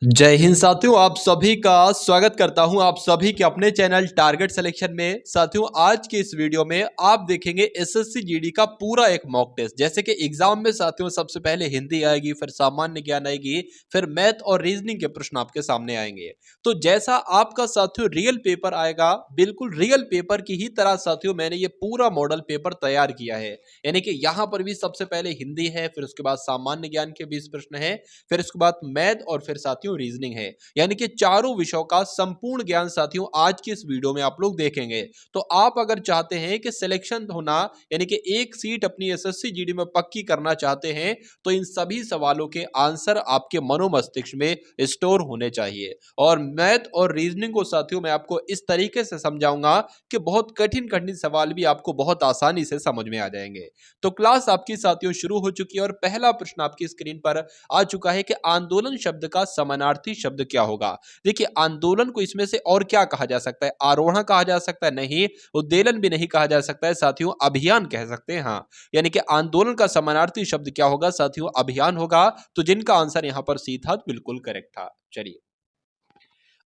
जय हिंद साथियों, आप सभी का स्वागत करता हूं आप सभी के अपने चैनल टारगेट सिलेक्शन में। साथियों, आज के इस वीडियो में आप देखेंगे एसएससी जीडी का पूरा एक मॉक टेस्ट। जैसे कि एग्जाम में साथियों सबसे पहले हिंदी आएगी, फिर सामान्य ज्ञान आएगी, फिर मैथ और रीजनिंग के प्रश्न आपके सामने आएंगे। तो जैसा आपका साथियों रियल पेपर आएगा, बिल्कुल रियल पेपर की ही तरह साथियों मैंने ये पूरा मॉडल पेपर तैयार किया है। यानी कि यहाँ पर भी सबसे पहले हिंदी है, फिर उसके बाद सामान्य ज्ञान के 20 प्रश्न है, फिर उसके बाद मैथ और फिर साथियों रीजनिंग है। यानी कि चारों विषयों का संपूर्ण ज्ञान साथियों आज की इस वीडियो में आप लोग देखेंगे। तो आप अगर चाहते हैं कि सिलेक्शन होना, यानी कि एक सीट अपनी एसएससी जीडी में पक्की करना चाहते हैं, तो इन सभी सवालों के आंसर आपके मनोमस्तिष्क में स्टोर होने चाहिए। और मैथ और रीजनिंग को साथियों मैं आपको इस तरीके से समझाऊंगा कि बहुत कठिन कठिन सवाल भी आपको बहुत आसानी से समझ में आ जाएंगे। तो क्लास आपकी साथियों शुरू हो चुकी है और पहला प्रश्न आपकी स्क्रीन पर आ चुका है कि आंदोलन शब्द का समानार्थी शब्द क्या होगा। देखिए, आंदोलन को इसमें से और क्या कहा जा सकता है? आरोहण कहा जा सकता है? नहीं। उद्वेलन भी नहीं कहा जा सकता है साथियों, अभियान कह सकते हैं। हाँ, यानी कि आंदोलन का समानार्थी शब्द क्या होगा साथियों? अभियान होगा। तो जिनका आंसर यहां पर सी था बिल्कुल करेक्ट था। चलिए,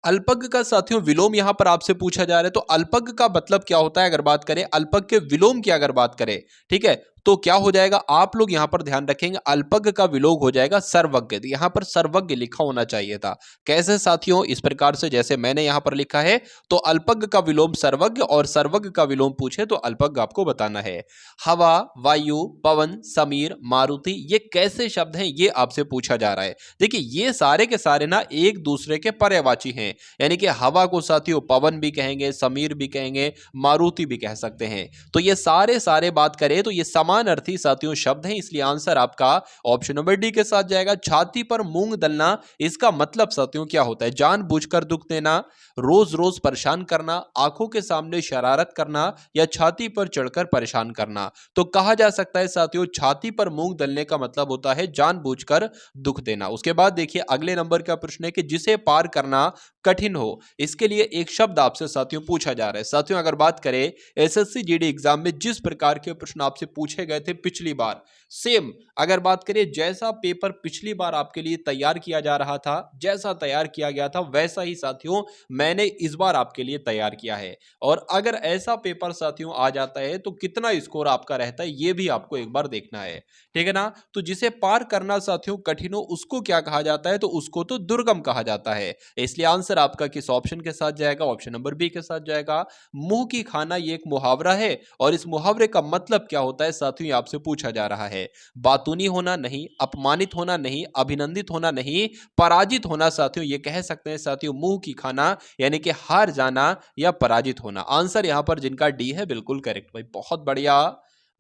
अल्पज्ञ का साथियों विलोम यहां पर आपसे पूछा जा रहा है। तो अल्पज्ञ का मतलब क्या होता है? अगर बात करें अल्पज्ञ के विलोम की, अगर बात करें, ठीक है, तो क्या हो जाएगा? आप लोग यहां पर ध्यान रखेंगे, अल्पज्ञ का विलोम हो जाएगा सर्वज्ञ। यहां पर सर्वज्ञ लिखा होना चाहिए था। कैसे साथियों? इस प्रकार से जैसे मैंने यहां पर लिखा है। तो अल्पज्ञ का विलोम सर्वज्ञ और सर्वज्ञ का विलोम पूछे तो अल्पज्ञ आपको बताना है। हवा, वायु, पवन, समीर, मारुति, ये कैसे शब्द हैं? ये आपसे पूछा जा रहा है। देखिए, ये सारे के सारे ना एक दूसरे के पर्यायवाची हैं। यानी कि हवा को साथियों पवन भी कहेंगे, समीर भी कहेंगे, मारुति भी कह सकते हैं। तो ये सारे सारे बात करें तो ये समान अर्थी साथियों शब्द हैं, इसलिए आंसर आपका ऑप्शन नंबर डी के साथ जाएगा। छाती पर मूंग दलना, इसका मतलब साथियों क्या होता है? जानबूझकर दुख देना, रोज रोज परेशान करना, आंखों के सामने शरारत करना, या छाती पर चढ़कर परेशान करना। तो कहा जा सकता है साथियों छाती पर मूंग दलने का मतलब होता है जानबूझकर दुख देना। उसके बाद देखिए अगले नंबर का प्रश्न है कि जिसे पार करना कठिन हो, इसके लिए एक शब्द आपसे साथियों पूछा जा रहा है। साथियों अगर बात करें एसएससी जीडी एग्जाम में जिस प्रकार के प्रश्न आपसे पूछे गए थे पिछली बार, सेम अगर बात करें जैसा पेपर पिछली बार आपके लिए तैयार किया जा रहा था, जैसा तैयार किया गया था, वैसा ही साथियों मैंने इस बार आपके लिए तैयार किया है। और अगर ऐसा पेपर साथियों आ जाता है तो कितना स्कोर आपका रहता है ये भी आपको एक बार देखना है, ठीक है ना। तो जिसे पार करना साथियों कठिन हो उसको क्या कहा जाता है? तो उसको तो दुर्गम कहा जाता है। इसलिए आंसर आपका किस ऑप्शन के साथ जाएगा? ऑप्शन नंबर बी के साथ जाएगा। मुंह की खाना ये एक मुहावरा है और इस मुहावरे का मतलब क्या होता है साथियों? ये आपसे पूछा जा रहा है। बातूनी होना नहीं, अपमानित होना नहीं, अभिनंदित होना नहीं, पराजित होना साथियों ये कह सकते हैं साथियों मुंह की खाना, यानी कि हार जाना या पराजित होना। आंसर यहां पर जिनका डी है बिल्कुल करेक्ट भाई, बहुत बढ़िया,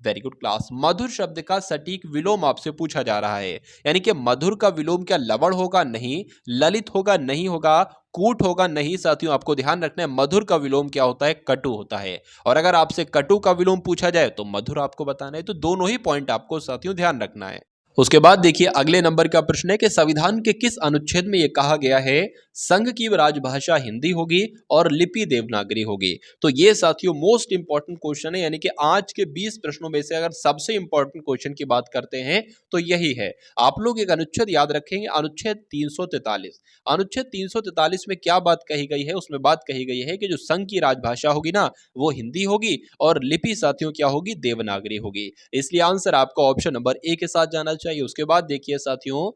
वेरी गुड क्लास। मधुर शब्द का सटीक विलोम आपसे पूछा जा रहा है। यानी कि मधुर का विलोम क्या लवण होगा? नहीं। ललित होगा? नहीं होगा। कूट होगा? नहीं। साथियों आपको ध्यान रखना है मधुर का विलोम क्या होता है? कटु होता है। और अगर आपसे कटु का विलोम पूछा जाए तो मधुर आपको बताना है। तो दोनों ही पॉइंट आपको साथियों ध्यान रखना है। उसके बाद देखिए अगले नंबर का प्रश्न है कि संविधान के किस अनुच्छेद में यह कहा गया है संघ की राजभाषा हिंदी होगी और लिपि देवनागरी होगी? तो ये साथियों मोस्ट इंपॉर्टेंट क्वेश्चन है। यानी कि आज के 20 प्रश्नों में से अगर सबसे इंपॉर्टेंट क्वेश्चन की बात करते हैं तो यही है। आप लोग एक अनुच्छेद याद रखेंगे, अनुच्छेद 343। अनुच्छेद 343 में क्या बात कही गई है? उसमें बात कही गई है कि जो संघ की राजभाषा होगी ना वो हिंदी होगी और लिपि साथियों क्या होगी? देवनागरी होगी। इसलिए आंसर आपका ऑप्शन नंबर ए के साथ जाना चाहिए। उसके बाद देखिए साथियों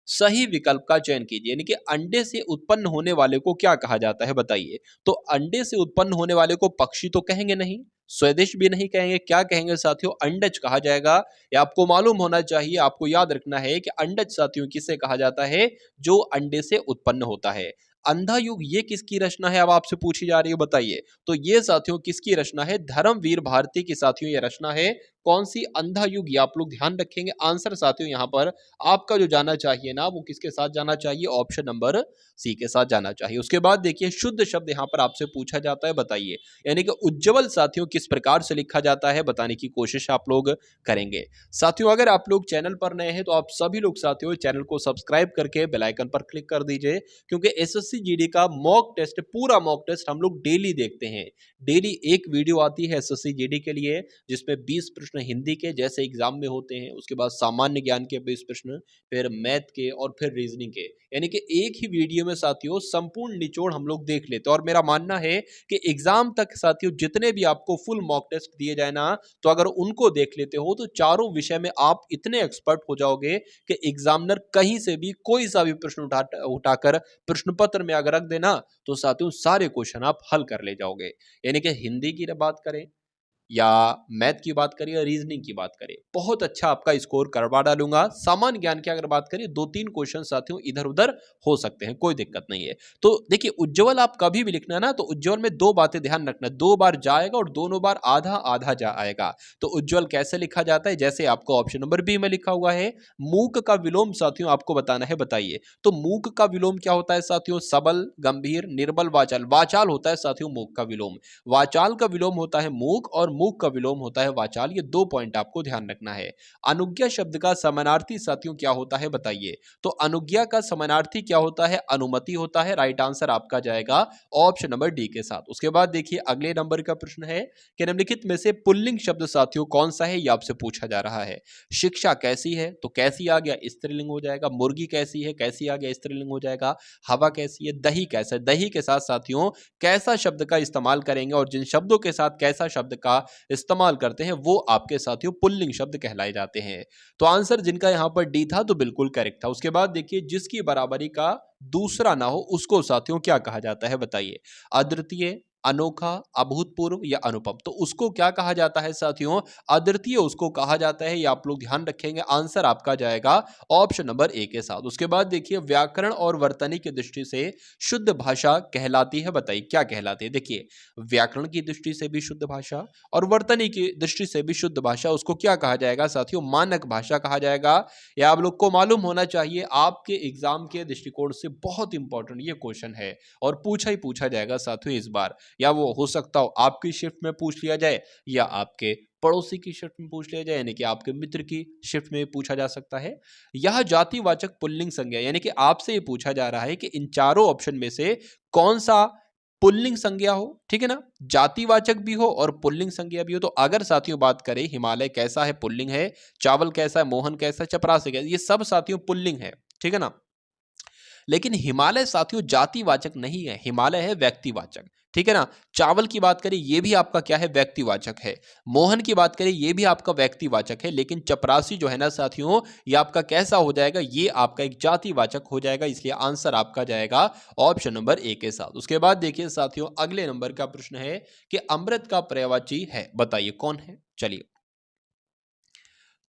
सही विकल्प का चयन कीजिए। यानी कि अंडे से उत्पन्न होने वाले को क्या कहा जाता है बताइए? तो अंडे से उत्पन्न होने वाले को पक्षी तो कहेंगे नहीं, स्वदेश भी नहीं कहेंगे, क्या कहेंगे साथियों? अंडज कहा जाएगा। ये आपको मालूम होना चाहिए, आपको याद रखना है कि अंडज साथियों किसे कहा जाता है? जो अंडे से उत्पन्न होता है। अंधा युग ये किसकी रचना है? अब आपसे पूछी जा रही है बताइए। तो ये साथियों किसकी रचना है? धर्मवीर भारती की साथियों ये रचना है। कौन सी? अंधा युग। ये आप लोग ध्यान रखेंगे। आंसर साथियों यहाँ पर आपका जो जाना चाहिए ना वो किसके साथ जाना चाहिए? ऑप्शन नंबर सी के साथ जाना चाहिए। उसके बाद देखिए शुद्ध शब्द यहाँ पर आपसे पूछा जाता है, बताइए। यानी कि उज्जवल साथियों किस प्रकार से लिखा जाता है बताने की कोशिश आप लोग करेंगे। साथियों अगर आप लोग चैनल पर नए हैं तो आप सभी लोग साथियों चैनल को सब्सक्राइब करके बेल आइकन पर क्लिक कर दीजिए, क्योंकि एसएससी जीडी का मॉक टेस्ट, पूरा मॉक टेस्ट हम लोग डेली देखते हैं। डेली एक वीडियो आती है एसएससी जीडी के लिए जिसमें 20 प्रश्न प्रश्न हिंदी के जैसे एग्जाम में होते हैं, उसके बाद सामान्य ज्ञान के 20 प्रश्न, फिर मैथ के और फिर रीजनिंग के, यानी कि एक ही वीडियो में साथियों संपूर्ण निचोड़ हम लोग देख लेते हैं। और मेरा मानना है कि एग्जाम तक साथियों जितने भी आपको फुल मॉक टेस्ट दिए जाए ना, तो अगर उनको देख लेते हो तो चारों विषय में आप इतने एक्सपर्ट हो जाओगे कि एग्जामिनर कहीं से भी कोई सा भी प्रश्न उठाकर प्रश्न पत्र में अगर रख देना, तो साथियों सारे क्वेश्चन आप हल कर ले जाओगे। यानी कि हिंदी की बात करें या मैथ की बात करें या रीजनिंग की बात करें, बहुत अच्छा आपका स्कोर करवा डालूंगा। सामान्य ज्ञान की अगर बात करें, 2-3 क्वेश्चन साथियों इधर उधर हो सकते हैं, कोई दिक्कत नहीं है। तो देखिए उज्ज्वल आप कभी भी लिखना ना, तो उज्ज्वल में 2 बातें ध्यान रखना, 2 बार जाएगा और दोनों बार आधा आधा जा आएगा। तो उज्ज्वल कैसे लिखा जाता है, जैसे आपको ऑप्शन नंबर बी में लिखा हुआ है, मूक का विलोम साथियों आपको बताना है, बताइए। तो मूक का विलोम क्या होता है साथियों, सबल, गंभीर, निर्बल, वाचाल। वाचाल होता है साथियों मूक का विलोम, वाचाल का विलोम होता है मूक और मूक का विलोम होता है वाचाल। ये 2 पॉइंट आपको ध्यान रखना है। अनुज्ञा शब्द का समानार्थी साथियों क्या होता है, बताइए। तो अनुज्ञा का समानार्थी क्या होता है, अनुमति होता है। राइट आंसर आपका जाएगा ऑप्शन नंबर डी के साथ। उसके बाद देखिए अगले नंबर का प्रश्न है कि निम्नलिखित में से पुल्लिंग शब्द साथियों कौन सा है, ये आपसे पूछा जा रहा है। शिक्षा कैसी है, तो कैसी आ गया स्त्रीलिंग हो जाएगा। मुर्गी कैसी है, कैसी आ गया स्त्रीलिंग हो जाएगा। हवा कैसी है, दही कैसा है, दही के साथ साथियों कैसा शब्द का इस्तेमाल करेंगे, और जिन शब्दों के साथ कैसा शब्द का इस्तेमाल करते हैं वो आपके साथियों पुल्लिंग शब्द कहलाए जाते हैं। तो आंसर जिनका यहां पर डी था तो बिल्कुल करेक्ट था। उसके बाद देखिए जिसकी बराबरी का दूसरा ना हो उसको साथियों क्या कहा जाता है, बताइए। अद्वितीय, अनोखा, अभूतपूर्व या अनुपम। तो उसको क्या कहा जाता है साथियों, अद्वितीय उसको कहा जाता है। ये आप लोग ध्यान रखेंगे, आंसर आपका जाएगा ऑप्शन नंबर ए के साथ। उसके बाद देखिए व्याकरण और वर्तनी की दृष्टि से शुद्ध भाषा कहलाती है, बताइए क्या कहलाती है। देखिए व्याकरण की दृष्टि से भी शुद्ध भाषा और वर्तनी की दृष्टि से भी शुद्ध भाषा, उसको क्या कहा जाएगा साथियों, मानक भाषा कहा जाएगा। या आप लोग को मालूम होना चाहिए, आपके एग्जाम के दृष्टिकोण से बहुत इंपॉर्टेंट ये क्वेश्चन है और पूछा ही पूछा जाएगा साथियों इस बार। या वो हो सकता हो आपकी शिफ्ट में पूछ लिया जाए या आपके पड़ोसी की शिफ्ट में पूछ लिया जाए, यानी कि आपके मित्र की शिफ्ट में पूछा जा सकता है। यह जातिवाचक पुल्लिंग संज्ञा, यानी कि आपसे ये पूछा जा रहा है कि इन चारों ऑप्शन में से कौन सा पुल्लिंग संज्ञा हो, ठीक है ना, जातिवाचक भी हो और पुल्लिंग संज्ञा भी हो। तो अगर साथियों बात करें हिमालय कैसा है, पुल्लिंग है। चावल कैसा है, मोहन कैसा है, चपरासी कैसा है, ये सब साथियों पुल्लिंग है, ठीक है ना। लेकिन हिमालय साथियों जातिवाचक नहीं है, हिमालय है व्यक्तिवाचक, ठीक है ना। चावल की बात करें ये भी आपका क्या है, व्यक्तिवाचक है। मोहन की बात करें ये भी आपका व्यक्तिवाचक है। लेकिन चपरासी जो है ना साथियों, ये आपका कैसा हो जाएगा, ये आपका एक जातिवाचक हो जाएगा। इसलिए आंसर आपका जाएगा ऑप्शन नंबर ए के साथ। उसके बाद देखिए साथियों अगले नंबर का प्रश्न है कि अमृत का पर्यायवाची है, बताइए कौन है। चलिए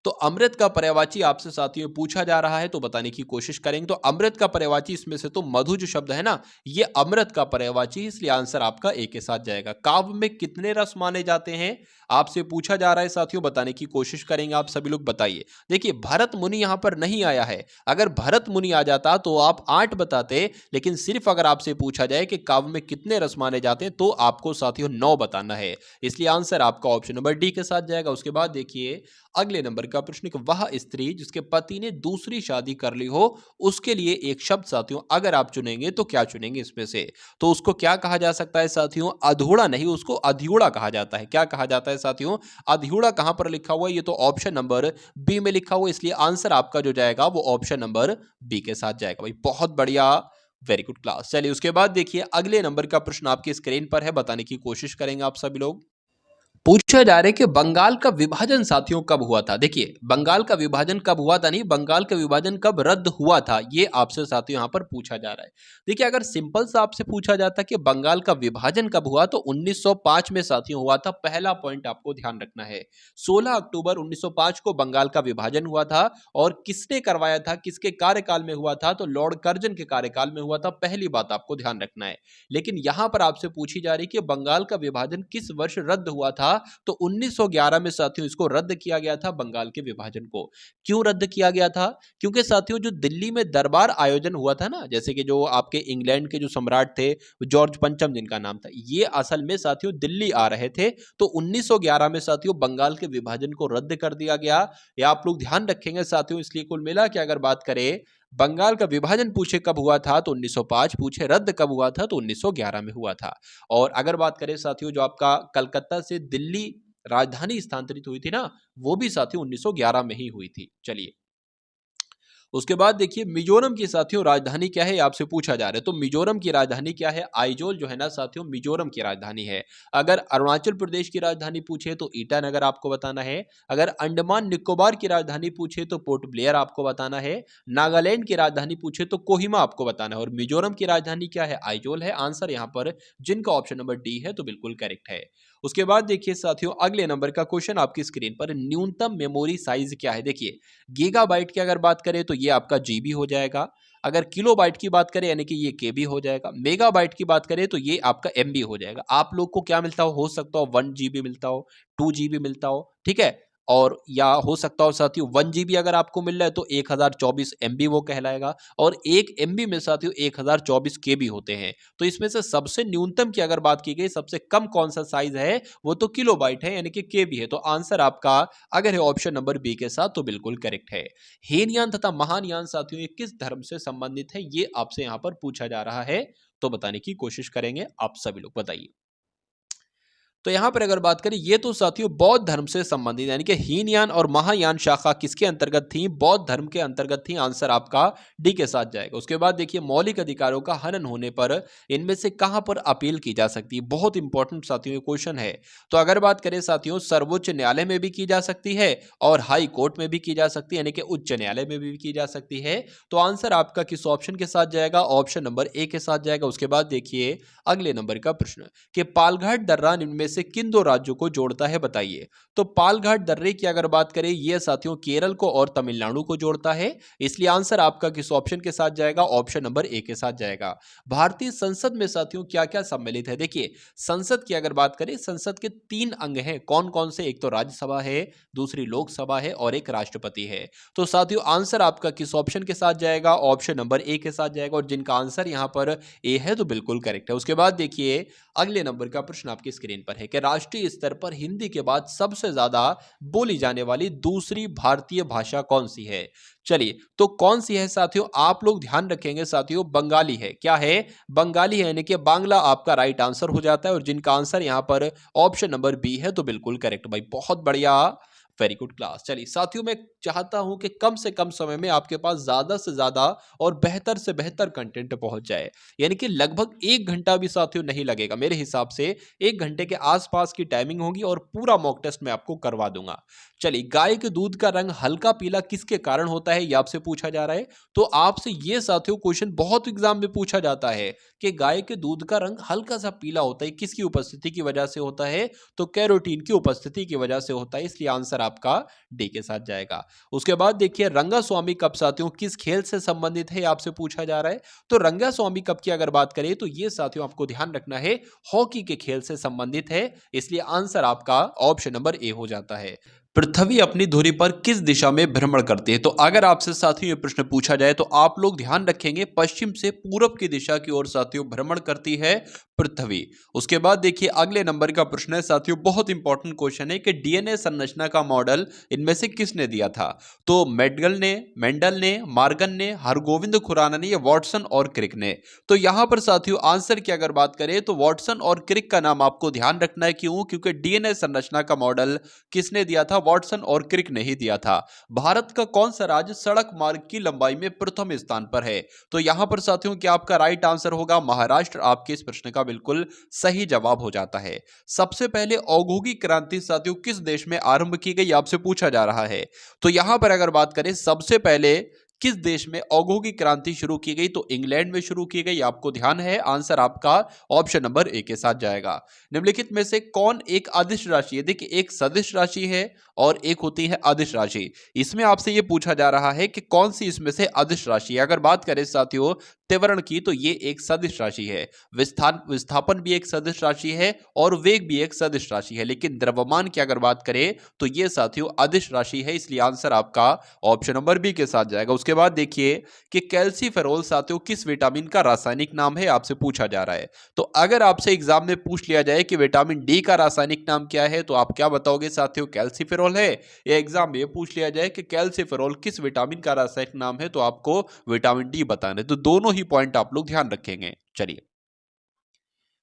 तो अमृत का पर्यायवाची आपसे साथियों पूछा जा रहा है, तो बताने की कोशिश करेंगे। तो अमृत का पर्यायवाची इसमें से तो मधु जो शब्द है ना, ये अमृत का पर्यायवाची, इसलिए आंसर आपका ए के साथ जाएगा। काव्य में कितने रस माने जाते हैं, आपसे पूछा जा रहा है साथियों, बताने की कोशिश करेंगे आप सभी लोग, बताइए। देखिए भरत मुनि यहां पर नहीं आया है, अगर भरत मुनि आ जाता तो आप 8 बताते, लेकिन सिर्फ अगर आपसे पूछा जाए कि काव्य में कितने रस माने जाते हैं तो आपको साथियों 9 बताना है। इसलिए आंसर आपका ऑप्शन नंबर डी के साथ जाएगा। उसके बाद देखिए अगले नंबर का प्रश्न, वह स्त्री जिसके पति ने दूसरी शादी कर ली हो, उसके लिए एक शब्द साथियों अगर आप चुनेंगे तो क्या चुनेंगे इसमें से। तो उसको क्या कहा जा सकता है साथियों, अधूड़ा नहीं, उसको अधियूड़ा कहा जाता है। क्या कहा जाता है साथियों, अधियूड़ा। कहां पर लिखा हुआ है, ये तो ऑप्शन नंबर बी में लिखा हुआ है। इसलिए आंसर आपका जो जाएगा वो ऑप्शन नंबर बी के साथ जाएगा। भाई बहुत बढ़िया, वेरी गुड क्लास। चलिए उसके बाद देखिए अगले नंबर का प्रश्न आपकी स्क्रीन पर है, बताने की कोशिश करेंगे आप सभी लोग। पूछा जा रहा है कि बंगाल का विभाजन साथियों कब हुआ था। देखिए बंगाल का विभाजन कब हुआ था, नहीं, बंगाल का विभाजन कब रद्द हुआ था, ये आपसे साथियों यहां पर पूछा जा रहा है। देखिए अगर सिंपल सा आपसे पूछा जाता कि बंगाल का विभाजन कब हुआ, तो 1905 में साथियों हुआ था। पहला पॉइंट आपको ध्यान रखना है, 16 अक्टूबर 1905 को बंगाल का विभाजन हुआ था। और किसने करवाया था, किसके कार्यकाल में हुआ था, तो लॉर्ड कर्जन के कार्यकाल में हुआ था। पहली बात आपको ध्यान रखना है। लेकिन यहां पर आपसे पूछी जा रही कि बंगाल का विभाजन किस वर्ष रद्द हुआ था, तो 1911 में साथियों इसको रद्द किया गया था, बंगाल के विभाजन को। क्यों रद्द किया गया था, क्योंकि साथियों जो दिल्ली में दरबार आयोजन हुआ था ना, जैसे कि जो आपके इंग्लैंड के जो सम्राट थे जॉर्ज पंचम जिनका नाम था, ये असल में साथियों दिल्ली आ रहे थे। तो 1911 में साथियों बंगाल के विभाजन को रद्द कर दिया गया। या आप लोग ध्यान रखेंगे साथियों। इसलिए कुल मिला के अगर बात करें बंगाल का विभाजन पूछे कब हुआ था तो 1905, पूछे रद्द कब हुआ था तो 1911 में हुआ था। और अगर बात करें साथियों जो आपका कलकत्ता से दिल्ली राजधानी स्थानांतरित हुई थी ना, वो भी साथियों 1911 में ही हुई थी। चलिए, उसके बाद देखिए मिजोरम की साथियों राजधानी क्या है, आपसे पूछा जा रहा है। तो मिजोरम की राजधानी क्या है, आइजोल जो है ना साथियों मिजोरम की राजधानी है। अगर अरुणाचल प्रदेश की राजधानी पूछे तो ईटानगर आपको बताना है। अगर अंडमान निकोबार की राजधानी पूछे तो पोर्ट ब्लेयर आपको बताना है। नागालैंड की राजधानी पूछे तो कोहिमा आपको बताना है। और मिजोरम की राजधानी क्या है, आइजोल है। आंसर यहाँ पर जिनका ऑप्शन नंबर डी है तो बिल्कुल करेक्ट है। उसके बाद देखिए साथियों अगले नंबर का क्वेश्चन आपकी स्क्रीन पर, न्यूनतम मेमोरी साइज क्या है। देखिए गीगाबाइट की अगर बात करें तो ये आपका जीबी हो जाएगा। अगर किलोबाइट की बात करें यानी कि ये केबी हो जाएगा। मेगाबाइट की बात करें तो ये आपका एमबी हो जाएगा। आप लोग को क्या मिलता हो सकता हो 1 जीबी मिलता हो, 2 जीबी मिलता हो, ठीक है। और या हो सकता हो साथियों 1 जीबी अगर आपको मिल रहा है तो 1024 एमबी वो कहलाएगा। और 1 एमबी में साथियों 1024 केबी होते हैं। तो इसमें से सबसे न्यूनतम की अगर बात की गई, सबसे कम कौन सा साइज है, वो तो किलोबाइट है यानी कि केबी है। तो आंसर आपका अगर है ऑप्शन नंबर बी के साथ तो बिल्कुल करेक्ट है। हीनयान तथा महानयान साथियों ये किस धर्म से संबंधित है, ये आपसे यहां पर पूछा जा रहा है। तो बताने की कोशिश करेंगे आप सभी लोग, बताइए। तो यहां पर अगर बात करें, ये तो साथियों बौद्ध धर्म से संबंधित, यानी कि हीनयान और महायान शाखा किसके अंतर्गत थी, बौद्ध धर्म के अंतर्गत थी। आंसर आपका डी के साथ जाएगा। उसके बाद देखिए मौलिक अधिकारों का हनन होने पर इनमें से कहां पर अपील की जा सकती है, बहुत इंपॉर्टेंट साथियों ये क्वेश्चन है। तो अगर बात करें साथियों, सर्वोच्च न्यायालय में भी की जा सकती है और हाई कोर्ट में भी की जा सकती है, यानी कि उच्च न्यायालय में भी की जा सकती है। तो आंसर आपका किस ऑप्शन के साथ जाएगा, ऑप्शन नंबर ए के साथ जाएगा। उसके बाद देखिए अगले नंबर का प्रश्न कि पालघाट दर्रा इनमें से किन दो राज्यों को जोड़ता है, बताइए। तो पालघाट दर्रे की अगर बात करें, यह साथियों केरल को और तमिलनाडु को जोड़ता है। इसलिए आंसर आपका किस ऑप्शन के साथ जाएगा, ऑप्शन नंबर ए के साथ जाएगा। भारतीय संसद में साथियों क्या क्या सम्मिलित है, देखिए संसद की अगर बात करें, संसद के 3 अंग हैं। कौन कौन से, एक तो राज्यसभा है, दूसरी लोकसभा है और एक राष्ट्रपति है। तो साथियों आंसर आपका किस ऑप्शन के साथ जाएगा, ऑप्शन नंबर ए के साथ जाएगा। और जिनका आंसर यहां पर ए है तो बिल्कुल करेक्ट है। उसके बाद देखिए अगले नंबर का प्रश्न आपकी स्क्रीन पर है कि राष्ट्रीय स्तर पर हिंदी के बाद सबसे ज्यादा बोली जाने वाली दूसरी भारतीय भाषा कौन सी है। चलिए तो कौन सी है साथियों, आप लोग ध्यान रखेंगे साथियों, बंगाली है। क्या है, बंगाली है, यानी कि बांग्ला आपका राइट आंसर हो जाता है। और जिनका आंसर यहां पर ऑप्शन नंबर बी है तो बिल्कुल करेक्ट भाई, बहुत बढ़िया, वेरी गुड क्लास। चलिए साथियों मैं चाहता हूं कि कम से कम समय में आपके पास ज्यादा से ज्यादा और बेहतर से बेहतर कंटेंट पहुंच जाए, यानी कि लगभग 1 घंटा भी साथियों नहीं लगेगा मेरे हिसाब से। 1 घंटे के आसपास की टाइमिंग होगी और पूरा मॉक टेस्ट मैं आपको करवा दूंगा। चलिए, गाय के दूध का रंग हल्का पीला किसके कारण होता है, यह आपसे पूछा जा रहा है। तो आपसे यह साथियों क्वेश्चन बहुत एग्जाम में पूछा जाता है कि गाय के दूध का रंग हल्का सा पीला होता है, किसकी उपस्थिति की वजह से होता है। तो कैरोटीन की उपस्थिति की वजह से होता है। इसलिए आंसर आपका डी के साथ जाएगा। उसके बाद देखिए रंगास्वामी कप साथियों किस खेल से संबंधित है, आपसे पूछा जा रहा है। तो रंगास्वामी कप की अगर बात करें तो यह साथियों आपको ध्यान रखना है, हॉकी के खेल से संबंधित है। इसलिए आंसर आपका ऑप्शन नंबर ए हो जाता है। पृथ्वी अपनी धुरी पर किस दिशा में भ्रमण करती है। तो अगर आपसे साथियों ये प्रश्न पूछा जाए तो आप लोग ध्यान रखेंगे, पश्चिम से पूरब की दिशा की ओर साथियों भ्रमण करती है पृथ्वी। उसके बाद देखिए अगले नंबर का प्रश्न है साथियों, बहुत इंपॉर्टेंट क्वेश्चन है कि डीएनए संरचना का मॉडल इनमें से किसने दिया था। तो मेंडल ने, मार्गन ने, हरगोविंद खुराना ने या वॉटसन और क्रिक ने। तो यहां पर साथियों आंसर की अगर बात करें तो वॉटसन और क्रिक का नाम आपको ध्यान रखना है। क्यों, क्योंकि डीएनए संरचना का मॉडल किसने दिया था, वॉटसन और क्रिक ने ही दिया था। भारत का कौन सा राज्य सड़क मार्ग की लंबाई में प्रथम स्थान पर है। तो यहां पर साथियों क्या आपका राइट आंसर होगा महाराष्ट्र, आपके इस प्रश्न का बिल्कुल सही जवाब हो जाता है। सबसे पहले औद्योगिक क्रांति साथियों किस देश में आरंभ की गई, आपसे पूछा जा रहा है। तो यहां पर अगर बात करें सबसे पहले किस देश में औद्योगिक क्रांति शुरू की गई, तो इंग्लैंड में शुरू की गई, आपको ध्यान है। आंसर आपका ऑप्शन नंबर ए के साथ जाएगा। निम्नलिखित में से कौन एक अदिश राशि है, देखिए एक सदिश राशि है और एक होती है अदिश राशि। इसमें आपसे यह पूछा जा रहा है कि कौन सी इसमें से अदिश राशि है। अगर बात करें साथियों त्वरण की तो ये एक सदिश राशि है। विस्थापन भी एक सदिश राशि है और वेग भी एक सदिश राशि है। लेकिन द्रव्यमान की अगर बात करें तो ये साथियों अदिश राशि है। इसलिए आंसर आपका ऑप्शन नंबर बी के साथ जाएगा। उसके बाद देखिए कि कैल्सीफेरोल साथियों किस विटामिन का रासायनिक नाम है, आपसे पूछा जा रहा है। तो अगर आपसे एग्जाम में पूछ लिया जाए कि विटामिन डी का रासायनिक नाम क्या है, तो आप क्या बताओगे साथियों, कैल्सीफेरोल है। या एग्जाम में पूछ लिया जाए कि कैल्सीफेरोल किस विटामिन का रासायनिक नाम है, तो आपको विटामिन डी बताना है। तो दोनों ही पॉइंट आप लोग ध्यान रखेंगे। चलिए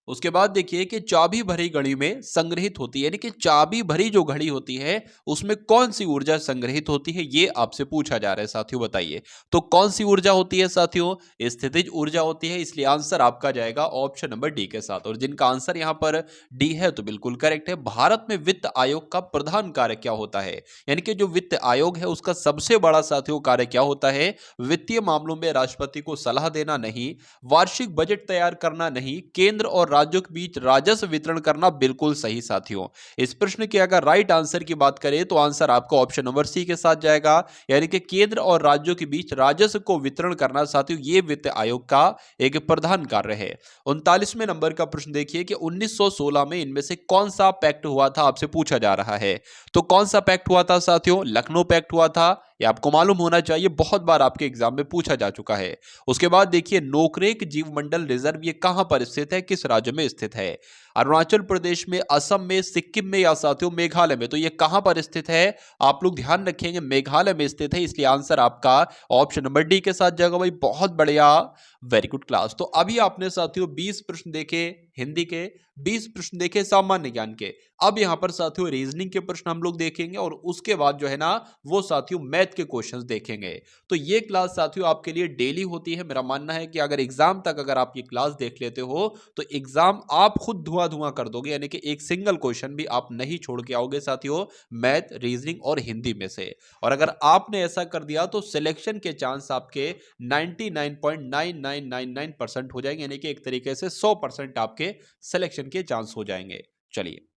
उसके बाद देखिए कि चाबी भरी घड़ी में संग्रहित होती है, यानी कि चाबी भरी जो घड़ी होती है उसमें कौन सी ऊर्जा संग्रहित होती है, ये आपसे पूछा जा रहा है साथियों, बताइए। तो कौन सी ऊर्जा होती है साथियों? स्थितिज ऊर्जा होती है, इसलिए आंसर आपका जाएगा ऑप्शन नंबर डी के साथ। और जिनका आंसर यहां पर डी है तो बिल्कुल करेक्ट है। भारत में वित्त आयोग का प्रधान कार्य क्या होता है? यानी कि जो वित्त आयोग है उसका सबसे बड़ा साथियों कार्य क्या होता है? वित्तीय मामलों में राष्ट्रपति को सलाह देना नहीं, वार्षिक बजट तैयार करना नहीं, केंद्र और राज्यों के बीच राजस्व वितरण करना। बिल्कुल सही साथियों। इस प्रश्न के अगर राइट आंसर की बात करें तो आंसर आपका ऑप्शन नंबर सी के साथ जाएगा, यानी कि केंद्र और राज्यों के बीच राजस्व को वितरण करना साथियों, ये वित्त आयोग का एक प्रधान कार्य है। 39वें नंबर का प्रश्न देखिए कि 1916 में इनमें से कौन सा पैक्ट हुआ था, आपसे पूछा जा रहा है। तो कौन सा पैक्ट हुआ था साथियों? लखनऊ पैक्ट हुआ था, ये आपको मालूम होना चाहिए, बहुत बार आपके एग्जाम में पूछा जा चुका है। उसके बाद देखिए नोकरेक जीवमंडल रिजर्व ये कहां पर स्थित है, किस राज्य में स्थित है? अरुणाचल प्रदेश में, असम में, सिक्किम में या साथियों मेघालय में? तो ये कहां पर स्थित है? आप लोग ध्यान रखेंगे मेघालय में स्थित है, इसलिए आंसर आपका ऑप्शन नंबर डी के साथ जाएगा भाई। बहुत बढ़िया, वेरी गुड क्लास। तो अभी आपने साथियों 20 प्रश्न देखे हिंदी के, 20 प्रश्न देखे सामान्य ज्ञान के। अब यहां पर साथियों रीजनिंग के प्रश्न हम लोग देखेंगे और उसके बाद जो है ना वो साथियों मैथ के क्वेश्चंस देखेंगे। तो ये क्लास साथियों आपके लिए डेली होती है। मेरा मानना है कि अगर एग्जाम तक अगर आप ये क्लास देख लेते हो तो एग्जाम आप खुद धुआं धुआं कर दोगे, यानी कि एक सिंगल क्वेश्चन भी आप नहीं छोड़ के आओगे साथियों, मैथ, रीजनिंग और हिंदी में से। और अगर आपने ऐसा कर दिया तो सिलेक्शन के चांस आपके 99.9999% हो जाएंगे, यानी कि एक तरीके से 100% आपके सिलेक्शन के चांस हो जाएंगे। चलिए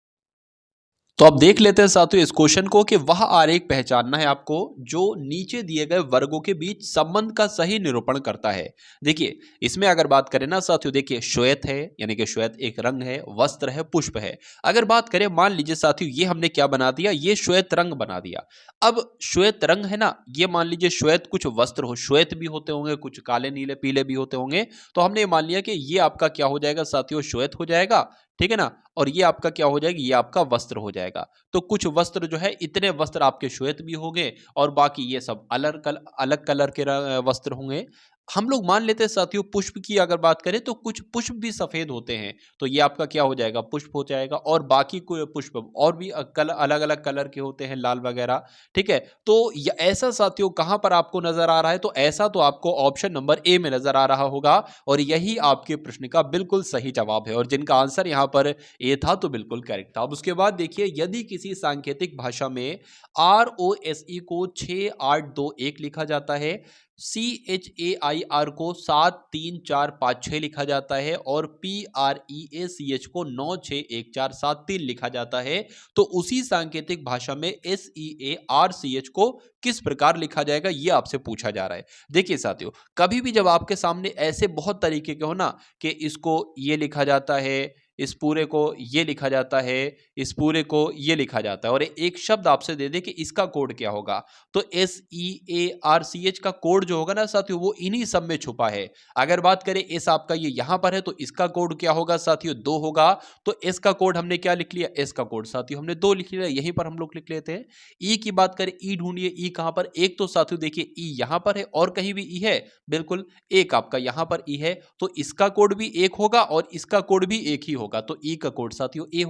तो अब देख लेते हैं साथियों इस क्वेश्चन को कि वह आरेख पहचानना है आपको जो नीचे दिए गए वर्गों के बीच संबंध का सही निरूपण करता है। देखिए इसमें अगर बात करें ना साथियों, देखिए श्वेत है, यानी कि श्वेत एक रंग है, वस्त्र है, पुष्प है। अगर बात करें मान लीजिए साथियों ये हमने क्या बना दिया, ये श्वेत रंग बना दिया। अब श्वेत रंग है ना, ये मान लीजिए श्वेत कुछ वस्त्र हो, श्वेत भी होते होंगे, कुछ काले नीले पीले भी होते होंगे। तो हमने ये मान लिया कि ये आपका क्या हो जाएगा साथियों, श्वेत हो जाएगा, ठीक है ना। और ये आपका क्या हो जाएगा, ये आपका वस्त्र हो जाएगा। तो कुछ वस्त्र जो है, इतने वस्त्र आपके श्वेत भी होंगे और बाकी ये सब अलग कलर के वस्त्र होंगे। हम लोग मान लेते हैं साथियों पुष्प की अगर बात करें तो कुछ पुष्प भी सफेद होते हैं, तो ये आपका क्या हो जाएगा, पुष्प हो जाएगा। और बाकी कोई पुष्प और भी अलग अलग कलर के होते हैं, लाल वगैरह, ठीक है। तो ऐसा साथियों कहां पर आपको नजर आ रहा है, तो ऐसा तो आपको ऑप्शन नंबर ए में नजर आ रहा होगा और यही आपके प्रश्न का बिल्कुल सही जवाब है। और जिनका आंसर यहां पर ए था तो बिल्कुल करेक्ट था। अब उसके बाद देखिए यदि किसी सांकेतिक भाषा में ROSE को 6821 लिखा जाता है, CHAIR को 73456 लिखा जाता है और PREACH को 961473 लिखा जाता है, तो उसी सांकेतिक भाषा में SEARCH को किस प्रकार लिखा जाएगा, ये आपसे पूछा जा रहा है। देखिए साथियों कभी भी जब आपके सामने ऐसे बहुत तरीके के हो ना कि इसको ये लिखा जाता है, इस पूरे को ये लिखा जाता है, इस पूरे को ये लिखा जाता है और एक शब्द आपसे दे दे कि इसका कोड क्या होगा, तो SEARCH का कोड जो होगा ना साथियों वो इन्हीं सब में छुपा है। अगर बात करें एस आपका ये यहां पर है तो इसका कोड क्या होगा साथियों, 2 होगा। तो एस का कोड हमने क्या लिख लिया, एस का कोड साथियों हमने 2 लिख लिया, यहीं पर हम लोग लिख लेते हैं। ई की बात करें, ई ढूंढिए, ई कहां पर, एक तो साथियों देखिए ई यहां पर है और कहीं भी ई है, बिल्कुल एक आपका यहां पर ई है, तो इसका कोड भी एक होगा और इसका कोड भी एक ही होगा, तो ई का कोड साथियों एक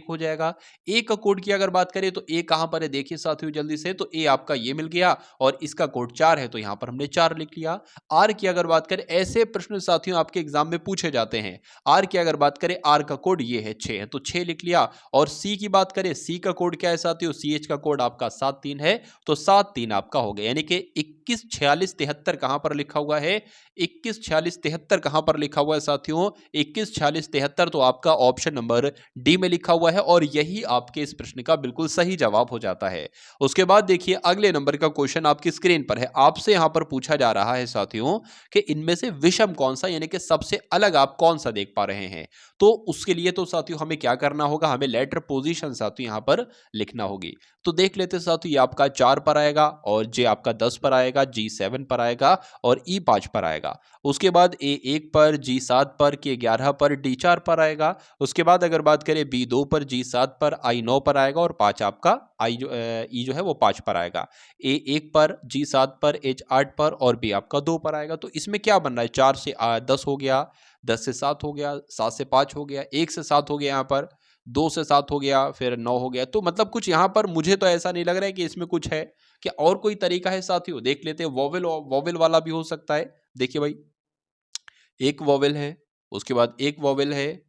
हो जाएगा। ए का कोड की अगर बात करें तो ए कहां पर है, देखिए साथियों जल्दी से, तो ए आपका ये मिल गया और इसका कोड 4 है, तो यहां पर हमने 4 लिख लिया। आर की अगर बात करें, ऐसे प्रश्न साथियों आपके एग्जाम में पूछे जाते हैं। आर की अगर बात करें, आर का कोड ये है 6 है, तो 6 लिख लिया। और सी की बात करें, सी का कोड क्या है साथियों, CH का कोड आपका 73 है, तो 73 आपका हो गया, यानी कि 21 46 73 कहां पर लिखा हुआ है, 21 46 73 कहां पर लिखा हुआ है साथियों, 21 46 73 तो आपका ऑप्शन नंबर डी में लिखा हुआ है और यही आपके इस प्रश्न का बिल्कुल सही जवाब हो जाता है। उसके बाद देखिए अगले नंबर का क्वेश्चन आपकी स्क्रीन पर है, आपसे यहां पर पूछा जा रहा है साथियों कि इनमें से विषम कौन सा, यानी कि सबसे अलग आप कौन सा देख पा रहे हैं। तो उसके लिए तो साथियों हमें क्या करना होगा, हमें लेटर पोजीशन साथियों यहां पर लिखना होगी। तो देख लेते साथियों, ये आपका 4 पर आएगा और जे आपका 10 पर आएगा, जी 7 पर आएगा और ई 5 पर आएगा। उसके बाद ए 1 पर, जी 7 पर, के 11 पर, डी 4 पर आएगा। उसके बाद अगर बात करें बी 2 पर, जी 7 पर, आई 9 पर आएगा और 5 आपका ई जो है वो 5 पर आएगा। ए 1 पर, जी 7 पर, एच 8 पर और बी आपका 2 पर आएगा। तो इसमें क्या बन रहा है, 4 से 10 हो गया, 10 से 7 हो गया, 7 से 5 हो गया, 1 से 7 हो गया, यहाँ पर 2 से 7 हो गया, फिर 9 हो गया। तो मतलब कुछ यहाँ पर मुझे तो ऐसा नहीं लग रहा है कि इसमें कुछ है। क्या और कोई तरीका है साथियों? देख लेते हैं। वोवेल वोवेल वाला भी हो सकता है। देखिए भाई, एक वोवेल है, उसके बाद एक वोवेल है,